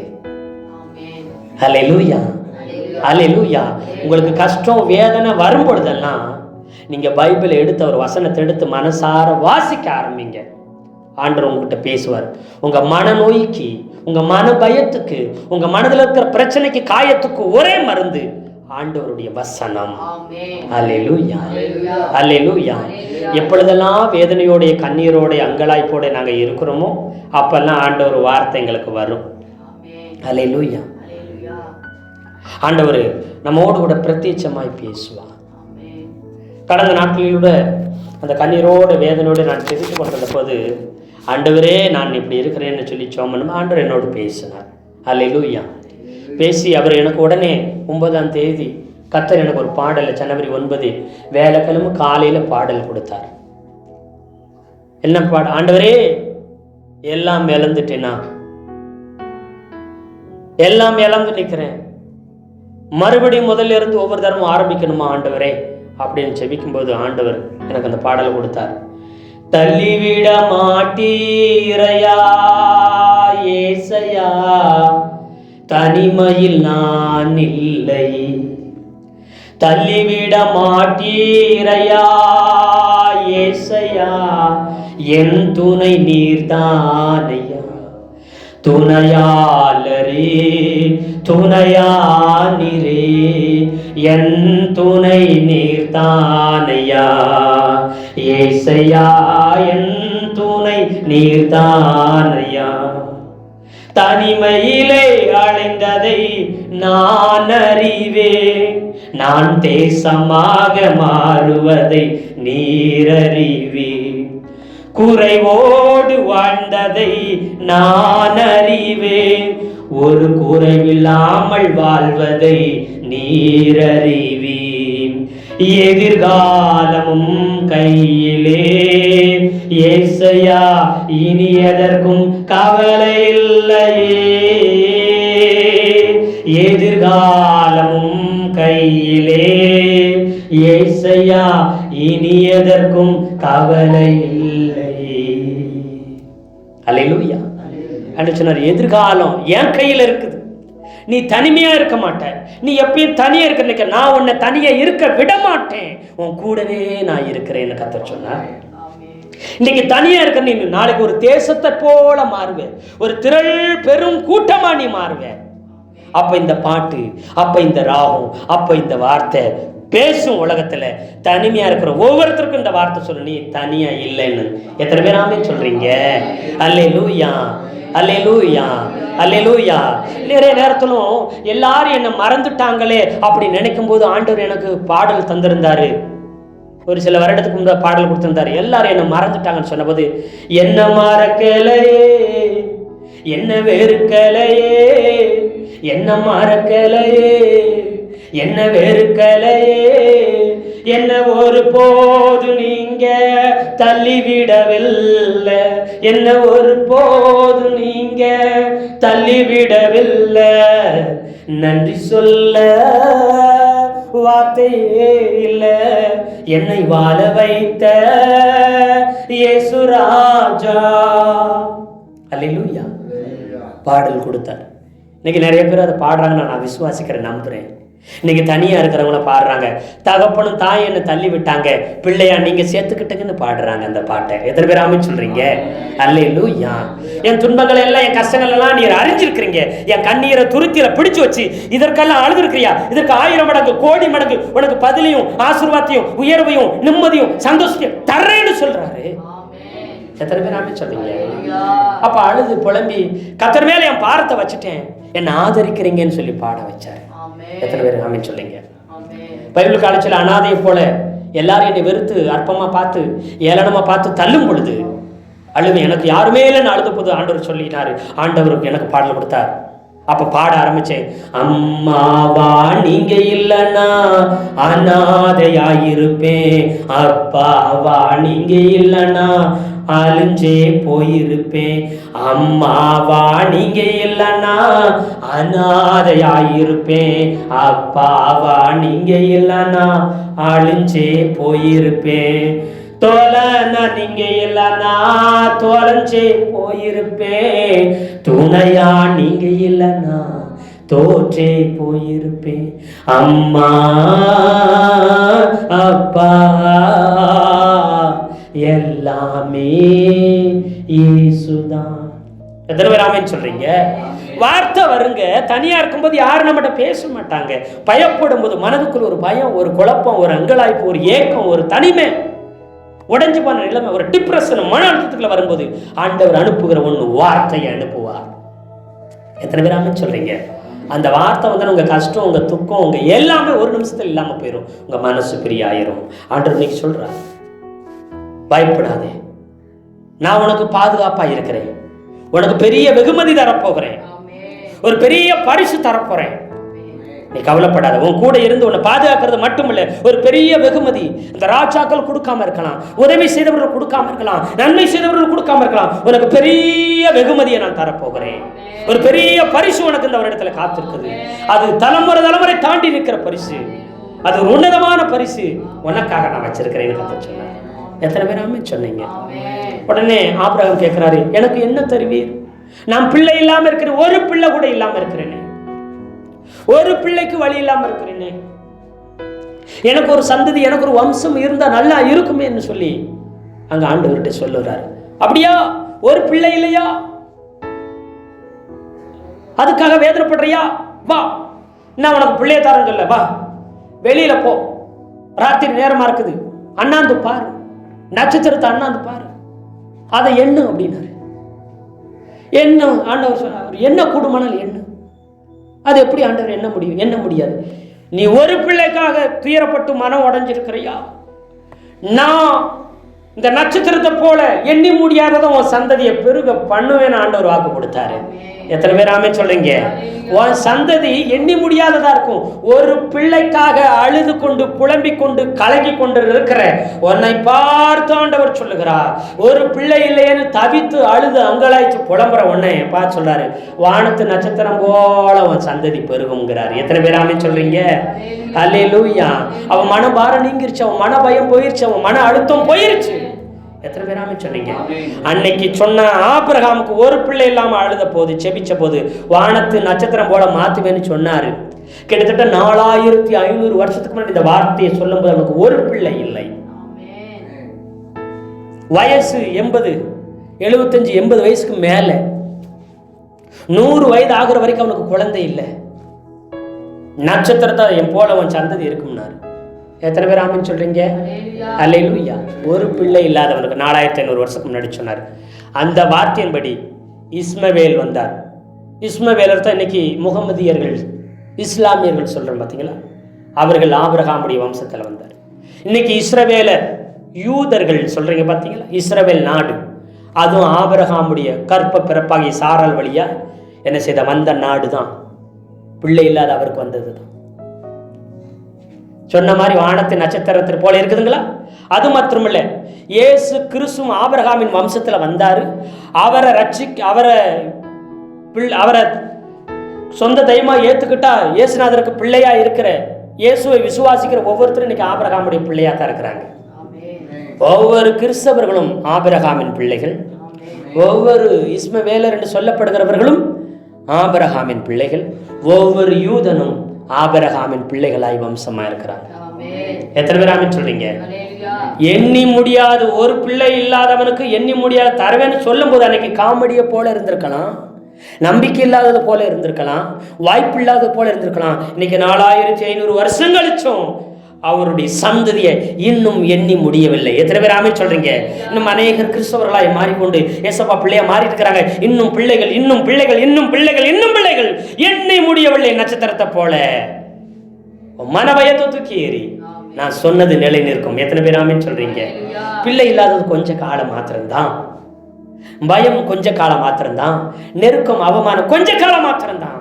[SPEAKER 3] அல்லேலூயா, அல்லேலூயா. உங்களுக்கு கஷ்டம் வேதனை வரும்பொழுதெல்லாம் நீங்கள் பைபிளை எடுத்து ஒரு வசனத்தை எடுத்து மனசார வாசிக்க ஆரம்பிங்க. ஆண்டவர் உங்ககிட்ட பேசுவார். உங்கள் மனநோய்க்கு, உங்கள் மன பயத்துக்கு, உங்கள் மனதில் இருக்கிற பிரச்சனைக்கு, காயத்துக்கு ஒரே மருந்து ஆண்டவருடைய வசனம். அல்லேலூயா, அல்லேலூயா. எப்பொழுதெல்லாம் வேதனையோடைய, கண்ணீரோடைய, அங்கலாய்ப்போட நாங்கள் இருக்கிறோமோ அப்பெல்லாம் ஆண்டவர் வார்த்தை எங்களுக்கு வரும். அல்லேலூயா. ஆண்டவர் நம்மோடு கூட பிரத்யட்சமாய் பேசுவார். கடந்த நாட்களிலோட அந்த கண்ணீரோட வேதனையோடு நான் தெரிந்து கொண்டிருந்த போது, ஆண்டவரே நான் இப்படி இருக்கிறேன்னு சொல்லி சோமனும் ஆண்டவர் என்னோடு பேசினார். அல்லேலூயா. பேசி அவர் எனக்கு உடனே 9ஆம் தேதி கர்த்தர் எனக்கு ஒரு பாடல், ஜனவரி 9 வேலைக்கிழமை காலையில் பாடல் கொடுத்தார். என்ன பாடல்? ஆண்டவரே எல்லாம் இழந்துட்டேனா, எல்லாம் இழந்து நிற்கிறேன், மறுபடியும் முதல்ல இருந்து ஒவ்வொரு தரமும் ஆரம்பிக்கணுமா ஆண்டவரே அப்படின்னு செபிக்கும்போது ஆண்டவர் எனக்கு அந்த பாடலை கொடுத்தார். தள்ளிவிட மாட்டீரையா ஏசையா, தனிமையில் நான் இல்லை, தள்ளிவிட மாட்டீரையா ஏசையா, என் துணை நீர்தானையா, துணையாளரே துணையானிரே, என் துணை நீர்தானையா ஏசையா, என் துணை நீர்தானையா. தனிமையிலே அழைந்ததை நான் அறிவேன், நான் தேசமாக மாறுவதை நீரறிவேன், குறைவோடு வாழ்ந்ததை நான் அறிவேன், ஒரு குறைவில்லாமல் வாழ்வதை நீரறிவேன், எதிர்காலமும் கையிலே ஏசையா, இனி எதற்கும் கவலை இல்லையே, எதிர்காலமும் கையிலே ஏசையா, இனி எதற்கும் கவலை இல்லை. அல்லேலூயா. அப்படின்னு சொன்னார். எதிர்காலம் என் கையில் இருக்குது. நீ தனிமையா இருக்க மாட்ட. நீ எப்பயும் தனியா இருக்க. நான் உன்னை தனியா இருக்க விட மாட்டேன். உன் கூடவே நான் இருக்கிறேன்னு கர்த்தர் சொன்னார். இன்னைக்கு தனியா இருக்க நீ நாளைக்கு ஒரு தேசத்தை போல மாறுவே. ஒரு திரள் பெரும் கூட்டமா நீ மாறுவே. அப்ப இந்த பாட்டு, அப்ப இந்த ராகம், அப்ப இந்த வார்த்தை பேசும். உலகத்துல தனிமையா இருக்கிற ஒவ்வொருத்தருக்கும் இந்த வார்த்தை சொல்லு, நீ தனியா இல்லைன்னு. எத்தனை பேர் ஆமென் சொல்றீங்க? அல்லேலூயா, அல்லேலூயா, அல்லேலூயா. நிறைய நேரத்திலும் எல்லாரும் என்னை மறந்துட்டாங்களே அப்படி நினைக்கும் போது ஆண்டவர் எனக்கு பாடல் தந்திருந்தாரு. ஒரு சில வருடத்துக்கு முன்னாடி பாடல் கொடுத்திருந்தாரு. எல்லாரும் என்ன மறந்துட்டாங்கன்னு சொன்னபோது, என்ன மறக்கலையே, என்ன வெறுக்கலையே, என்ன மறக்கலையே, என்ன வெறுக்கலையே, என்ன ஒரு போது நீங்க தள்ளிவிடவில்லை, என்ன ஒரு போது நீங்க தள்ளிவிடவில்லை. நன்றி சொல்ல வார்த்தையே இல்ல, என்னை வாழ வைத்த இயேசு ராஜா. அல்லேலூயா. பாடல் கொடுத்தார். இன்னைக்கு நிறைய பேர் அதை பாடுறாங்க, நான் விசுவாசிக்கிறேன், நம்புறேன். இன்னைக்கு தனியா இருக்கிறவங்கள பாடுறாங்க. தகப்பனும் தாய் என்ன தள்ளி விட்டாங்க, பிள்ளையா நீங்க சேர்த்துக்கிட்டங்கன்னு பாடுறாங்க அந்த பாட்டை. எத்தனை பேர் ஆமென் சொல்றீங்க? அல்லேலூயா. என் துன்பங்கள் எல்லாம், என் கஷ்டங்கள் எல்லாம் நீர் அறிஞ்சிருக்கிறீங்க. என் கண்ணீரை துருத்தியில பிடிச்சு வச்சு இதற்கெல்லாம் அழுதுருக்கிறியா? இதற்கு 1000 மடங்கு கோடி மடங்கு உனக்கு பதிலையும் ஆசீர்வாதத்தையும் உயர்வையும் நிம்மதியும் சந்தோஷத்தையும் தர்றேன்னு சொல்றாரு. எத்தனை பேர் ஆமென் சொல்றீங்க? அப்ப அழுது புலம்பி கர்த்தர் மேல என் பாரத்தை வச்சுட்டேன், என்னை ஆதரிக்கிறீங்கன்னு சொல்லி பாட வச்சாரு. எத்தனை பேர் ஆமென் சொல்றீங்க? பைபிள் காலத்தில் அனாதையை போல எல்லாரும் என்னை வெறுத்து அற்பமா பார்த்து ஏளனமா பார்த்து தள்ளும் பொழுது அழுவேன். எனக்கு யாருமே இல்லைன்னு அழுத போது ஆண்டவர் சொல்லினாரு. ஆண்டவருக்கு எனக்கு பாடல் கொடுத்தார். அப்ப பாட ஆரம்பிச்சேன். அம்மாவா நீங்க இல்லைன்னா அனாதையாயிருப்பேன், அப்பாவா நீங்க இல்லைன்னா அழிஞ்சே போயிருப்பேன், அம்மாவா நீங்க இல்லைன்னா அனாதையாயிருப்பேன், அப்பாவா நீங்க இல்லைன்னா அழிஞ்சே போயிருப்பேன், தோழனா நீங்க இல்லைன்னா தொலைஞ்சே போயிருப்பேன், துணையா நீங்க இல்லைன்னா தோற்றே போயிருப்பேன், அம்மா அப்பா எல்லாமே இயேசுதான். எத்தனை பேர் ஆமென் சொல்றீங்க? வார்த்தை வருங்க. தனியா இருக்கும்போது யாரும் நம்மகிட்ட பேச மாட்டாங்க. பயப்படும் போது மனதுக்குள்ள ஒரு பயம், ஒரு குழப்பம், ஒரு அங்கலாய்ப்பு, ஒரு ஏக்கம், ஒரு தனிமை, உடைஞ்சு போன நிலைமை, ஒரு டிப்ரெஷன், மன அழுத்தத்துக்குள்ள வரும்போது ஆண்டவர் அனுப்புகிற ஒண்ணு வார்த்தையை அனுப்புவார். எத்தனை பேர் ஆமென் சொல்றீங்க? அந்த வார்த்தை வந்து உங்க கஷ்டம், உங்க துக்கம், உங்க எல்லாமே ஒரு நிமிஷத்துல இல்லாம போயிடும். உங்க மனசு பிரிய ஆயிரும். ஆண்டவர் இன்னைக்கு சொல்றாரு, பயப்படாதே, நான் உனக்கு பாதுகாப்பா இருக்கிறேன், உனக்கு பெரிய வெகுமதி தரப்போகிறேன், ஒரு பெரிய பரிசு தரப்போறேன், நீ கவலைப்படாத. உன் கூட இருந்து உன்னை பாதுகாக்கிறது மட்டுமில்ல, ஒரு பெரிய வெகுமதி. இந்த ராஜாக்கள் கொடுக்காம இருக்கலாம், உதவி செய்தவர்கள் கொடுக்காம இருக்கலாம், நன்மை செய்தவர்கள் கொடுக்காம இருக்கலாம், உனக்கு பெரிய வெகுமதியை நான் தரப்போகிறேன். ஒரு பெரிய பரிசு உனக்கு இந்த இடத்துல காத்திருக்குது. அது தலைமுறை தாண்டி நிற்கிற பரிசு, அது ஒரு உன்னதமான பரிசு உனக்காக நான் வச்சிருக்கிறேன்னு கர்த்தர் சொன்னார். எத்தனை பேர் ஆமென் சொன்னீங்க? உடனே ஆபிரகாம் கேட்கிறாரு, எனக்கு என்ன தருவீர்? நான் பிள்ளை இல்லாம இருக்கிறேன், ஒரு பிள்ளை கூட இல்லாம இருக்கிறேனே, ஒரு பிள்ளைக்கு வழி இல்லாம இருக்கிறேனே, எனக்கு ஒரு சந்ததி, எனக்கு ஒரு வம்சம் இருந்தா நல்லா இருக்குமே என்று சொல்லி அங்க ஆண்டவர்கிட்ட சொல்லுறாரு. அப்படியா? ஒரு பிள்ளை இல்லையா? அதுக்காக வேதனைப்படுறியா? வா, நான் உனக்கு பிள்ளைய தரேன்னு சொல்ல, வா வெளியில போ, ராத்திரி நேரமா இருக்குது, அண்ணாந்து பாரு, நட்சத்திரத்தை அண்ணாந்து பாரு, அதை எண்ணு அப்படின்னாரு. என்ன ஆண்டவர் சொன்னார், என்ன கூடுமானால் எண்ணு. அது எப்படி ஆண்டவர் என்ன முடியும்? என்ன முடியாது. நீ ஒரு பிள்ளைக்காக துயரப்பட்டு மனம் உடைஞ்சிருக்கிறியா? நான் இந்த நட்சத்திரத்தை போல எண்ணி முடியாததும் உன் சந்ததியை பெருக பண்ணுவேன்னு ஆண்டவர் வாக்கு கொடுத்தாரு. எத்தனை பேர் ஆமென் சொல்றீங்க? உன் சந்ததி எண்ணி முடியாததா இருக்கும். ஒரு பிள்ளைக்காக அழுது கொண்டு புலம்பிக் கொண்டு கலங்கி கொண்டு இருக்கிற உன்னை பார்த்து ஆண்டவர் சொல்லுகிறார், ஒரு பிள்ளை இல்லையேன்னு தவித்து அழுது அங்கலாய்ச்சி புலம்புற உன்னை பார்த்து சொல்றாரு, வானத்து நட்சத்திரம் போல உன் சந்ததி பெருகுங்கிறார். எத்தனை பேர் ஆமென் சொல்றீங்க? அல்லேலூயா. அவன் மனபாரம் நீங்கிருச்சு, அவன் மன பயம் போயிருச்சு, அவன் மன அழுத்தம் போயிருச்சு. எத்தனை பேர் ஆமென் சொன்னீங்க? அன்னைக்கு சொன்ன ஆபிரகாமுக்கு ஒரு பிள்ளை இல்லாம அழுத போது, செபிச்ச போது வானத்து நட்சத்திரம் போல மாத்துவேன்னு சொன்னாரு. கிட்டத்தட்ட 4500 வருஷத்துக்கு முன்னாடி இந்த வார்த்தையை சொல்லும் போது அவனுக்கு ஒரு பிள்ளை இல்லை. வயசு 80, 75, 80 வயசுக்கு மேல, 100 வயது ஆகுற வரைக்கும் அவனுக்கு குழந்தை இல்லை. நட்சத்திரத்தை என் போல அவன் சந்ததி இருக்கும்னாரு. எத்தனை பேர் ஆமென் சொல்றீங்க? அல்லேலூயா. ஒரு பிள்ளை இல்லாதவனுக்கு 4500 வருஷத்துக்கு முன்னாடி சொன்னார். அந்த வார்த்தையின்படி இஸ்மவேல் வந்தார். இஸ்மவேலர் தான் இன்னைக்கு முகமதியர்கள், இஸ்லாமியர்கள் சொல்றோம் பார்த்தீங்களா, அவர்கள் ஆபிரகாமுடைய வம்சத்தில் வந்தார். இன்னைக்கு இஸ்ரவேலர், யூதர்கள் சொல்றீங்க பார்த்தீங்களா, இஸ்ரவேல் நாடு, அதுவும் ஆபிரகாமுடைய கற்ப பிறப்பாகிய சாரால் வழியா என்ன செய்த வந்த நாடு தான். பிள்ளை இல்லாத அவருக்கு வந்தது தான். சொன்ன மாதிரி வானத்தின் நட்சத்திரத்தை போல இருக்குதுங்களா? அது மாத்திரமில்ல, இயேசு கிறிஸ்துவும் ஆபிரகாமின் வம்சத்துல வந்தாரு. அவரை சொந்த தெய்வமா ஏத்துக்கிட்டா இயேசுநாதருக்கு பிள்ளையா இருக்கிற, இயேசுவை விசுவாசிக்கிற ஒவ்வொருத்தரும் இன்னைக்கு ஆபிரகாமுடைய பிள்ளையா தான் இருக்கிறாங்க. ஒவ்வொரு கிறிஸ்தவர்களும் ஆபிரகாமின் பிள்ளைகள், ஒவ்வொரு இஸ்மவேலர் என்று சொல்லப்படுகிறவர்களும் ஆபிரகாமின் பிள்ளைகள், ஒவ்வொரு யூதனும் ஆபிரகாமின் பிள்ளைகளாய் வம்சமா இருக்கிறாங்க. எத்தனை பேர் ஆமென் சொல்றீங்க? எண்ணி முடியாது, ஒரு பிள்ளை இல்லாதவனுக்கு எண்ணி முடியாது தருவேன்னு சொல்லும் போது அன்னைக்கு காமெடியை போல இருந்திருக்கலாம், நம்பிக்கை இல்லாதது போல இருந்திருக்கலாம், வாய்ப்பு இல்லாதது போல இருந்திருக்கலாம். இன்னைக்கு 4500 வருஷம் கழிச்சும் அவருடைய சந்ததியை இன்னும் எண்ணி முடியவில்லை. எத்தனை பேர் ஆமென் சொல்றீங்க? இன்னும் அநேகர் கிறிஸ்தவர்களாய் மாறிக்கொண்டு ஏசப்பா பிள்ளையா மாறி இருக்கிறாங்க. இன்னும் பிள்ளைகள், இன்னும் பிள்ளைகள், இன்னும் பிள்ளைகள், இன்னும் பிள்ளைகள், எண்ணி முடியவில்லை. நட்சத்திரத்தை போல மனபயத்தை தூக்கி ஏறி நான் சொன்னது நிலை நிற்கும். எத்தனை பேர் ஆமென் சொல்றீங்க? பிள்ளை இல்லாதது கொஞ்ச காலம் மாத்திரம்தான், பயம் கொஞ்ச காலம் மாத்திரம்தான், நெருக்கம் அவமானம் கொஞ்ச காலம் மாத்திரம்தான்.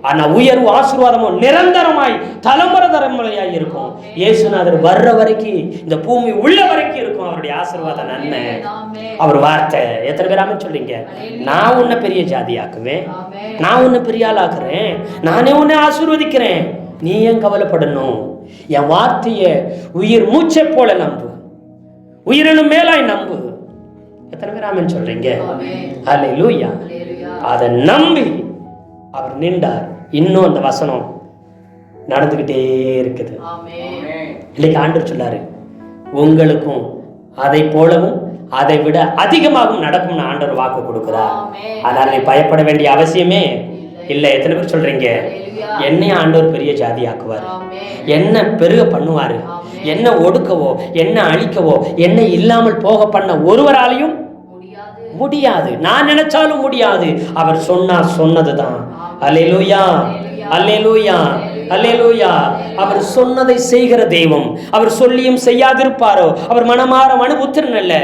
[SPEAKER 3] ஆனா உயர்வு ஆசீர்வாதமும் நிரந்தரமாய் தலைமுறை தலைமுறையாய் இருக்கும். இயேசுநாதர் வர்ற வரைக்கும், இந்த பூமி உள்ள வரைக்கும் இருக்கும் அவருடைய ஆசீர்வாதம், நன்மை, அவர் வார்த்தை. எத்தனை பேர் ஆமென் சொல்றீங்க? நான் உன்னை பெரிய ஜாதி ஆக்குவேன், நான் உன்னை பெரிய ஆள் ஆக்குறேன், நானே உன்னை ஆசீர்வதிக்கிறேன், நீ ஏன் கவலைப்படணும்? என் வார்த்தைய உயிர் மூச்சை போல நம்பு, உயிரினும் மேலாய் நம்பு. எத்தனை பேர் ஆமென் சொல்றீங்க? அல்லேலூயா. அதை நம்பி அவர் நின்றார். இன்னும் அந்த வசனம் நடந்துகிட்டே இருக்குது. இன்னைக்கு ஆண்டவர் சொல்லாரு, உங்களுக்கும் அதை போலவும் அதை விட அதிகமாகவும் நடக்கும்னு ஆண்டவர் வாக்கு கொடுக்கிறார். அதனால நீ பயப்பட வேண்டிய அவசியமே இல்லை. எத்தனை பேர் சொல்றீங்க? என்னை ஆண்டவர் பெரிய ஜாதி ஆக்குவார், என்ன பெருக பண்ணுவாரு, என்ன ஒடுக்கவோ என்ன அழிக்கவோ என்ன இல்லாமல் போக பண்ண ஒருவராலையும் முடியாது. நான் நினைச்சாலும் முடியாது. அவர் சொன்னார், சொன்னதுதான். அல்லேலூயா, அல்லேலூயா, அல்லேலூயா. அவர் சொன்னதை செய்கிற தெய்வம். அவர் சொல்லியும் செய்யாதிருப்பாரோ? அவர் மனமாற மனுபுத்திரன் அல்ல,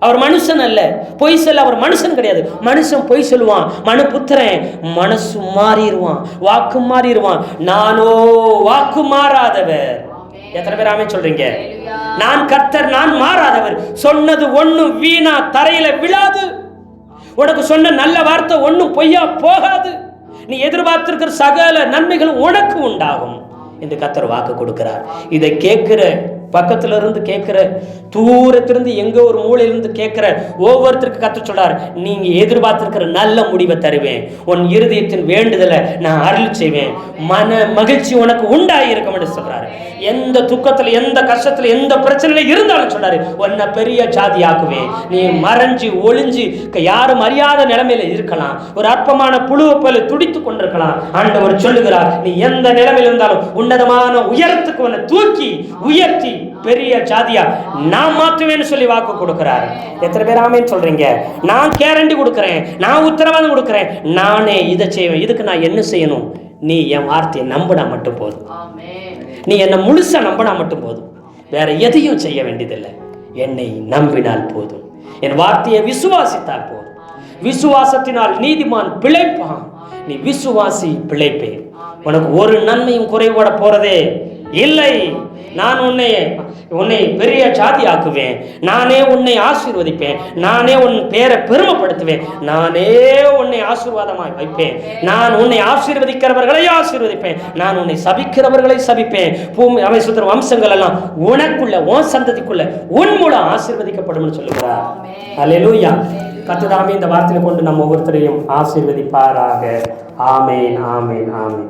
[SPEAKER 3] அவர் மனுஷன் அல்ல. பொய் சொல்ல அவர் மனுஷன் கிடையாது. மனுஷன் பொய் சொல்லுவான், மனுபுத்திரன் மனசு மாறிடுவான், வாக்கு மாறிடுவான். நானோ வாக்கு மாறாதவர். எத்தனை பேர் ஆமென் சொல்றீங்க? நான் கர்த்தர், நான் மாறாதவர். சொன்னது ஒண்ணும் வீணா தரையில விழாது. உனக்கு சொன்ன நல்ல வார்த்தை ஒண்ணும் பொய்யா போகாது. நீ எதிர்பார்த்திருக்கிற சகல நன்மைகளும் உனக்கு உண்டாகும் என்று கர்த்தர் வாக்கு கொடுக்கிறார். இதை கேட்கிற, பக்கத்துல இருந்து கேட்கிற, தூரத்திலிருந்து எங்க ஒரு மூலையிலிருந்து கேட்கிற ஒவ்வொருத்தருக்கு கர்த்தர் சொல்றார், நீங்க எதிர்பார்த்திருக்கிற நல்ல முடிவை தருவேன், உன் இருதயத்தின் வேண்டுதலை நான் அருள் செய்வேன், மன மகிழ்ச்சி உனக்கு உண்டாயிருக்கும் என்று சொல்றாரு. எந்த துக்கத்துல, எந்த கஷ்டத்துல, எந்த பிரச்சனையில இருந்தாலும் சொல்றாரு, உன்னை பெரிய ஜாதி ஆக்குவேன். நீ மறைஞ்சு ஒளிஞ்சு யாரும் அறியாத நிலைமையில இருக்கலாம், ஒரு அற்பமான புழுவை போல துடித்து கொண்டிருக்கலாம். ஆண்டவர் சொல்லுகிறார், நீ எந்த நிலைமையில இருந்தாலும் உன்னதமான உயரத்துக்கு உன்னை தூக்கி உயர்த்தி பெரிய ஜாதியா நான் மாற்றுவேன்னு சொல்லி வாக்கு கொடுக்கிறார். எத்தனை பேர் ஆமென் சொல்றீங்க? நான் கேரண்டி கொடுக்கிறேன், நான் உத்தரவாதம் கொடுக்கிறேன், நானே இதை செய்வேன். இதுக்கு நான் என்ன செய்யணும்? நீ என் வார்த்தையை நம்பினா மட்டும் போதும். நீ என்னை முழுசா நம்பினா மட்டும் போதும். வேற எதையும் செய்ய வேண்டியதில்லை. என்னை நம்பினால் போதும், என் வார்த்தையை விசுவாசித்தால் போதும். விசுவாசத்தினால் நீதிமான் பிழைப்பான். நீ விசுவாசி, பிழைப்பே. உனக்கு ஒரு நன்மையும் குறைபட போறதே இல்லை. நான் உன்னை பெரிய ஜாதி ஆக்குவேன், நானே உன்னை ஆசீர்வதிப்பேன், நானே உன் பேரை பெருமைப்படுத்துவேன், நானே உன்னை ஆசீர்வாதமாய் வைப்பேன், நான் உன்னை ஆசீர்வதிக்கிறவர்களை ஆசீர்வதிப்பேன், நான் உன்னை சபிக்கிறவர்களை சபிப்பேன். பூமி அவை சுத்திர வம்சங்கள் எல்லாம் உனக்குள்ள, உன் சந்ததிக்குள்ள உன் மூலம் ஆசீர்வதிக்கப்படும் சொல்லுகிறார். அல்லேலூயா. கர்த்தர் தாமே இந்த வார்த்தையை கொண்டு நம்ம ஒவ்வொருத்தரையும் ஆசீர்வதிப்பாராக. ஆமேன், ஆமேன், ஆமேன்.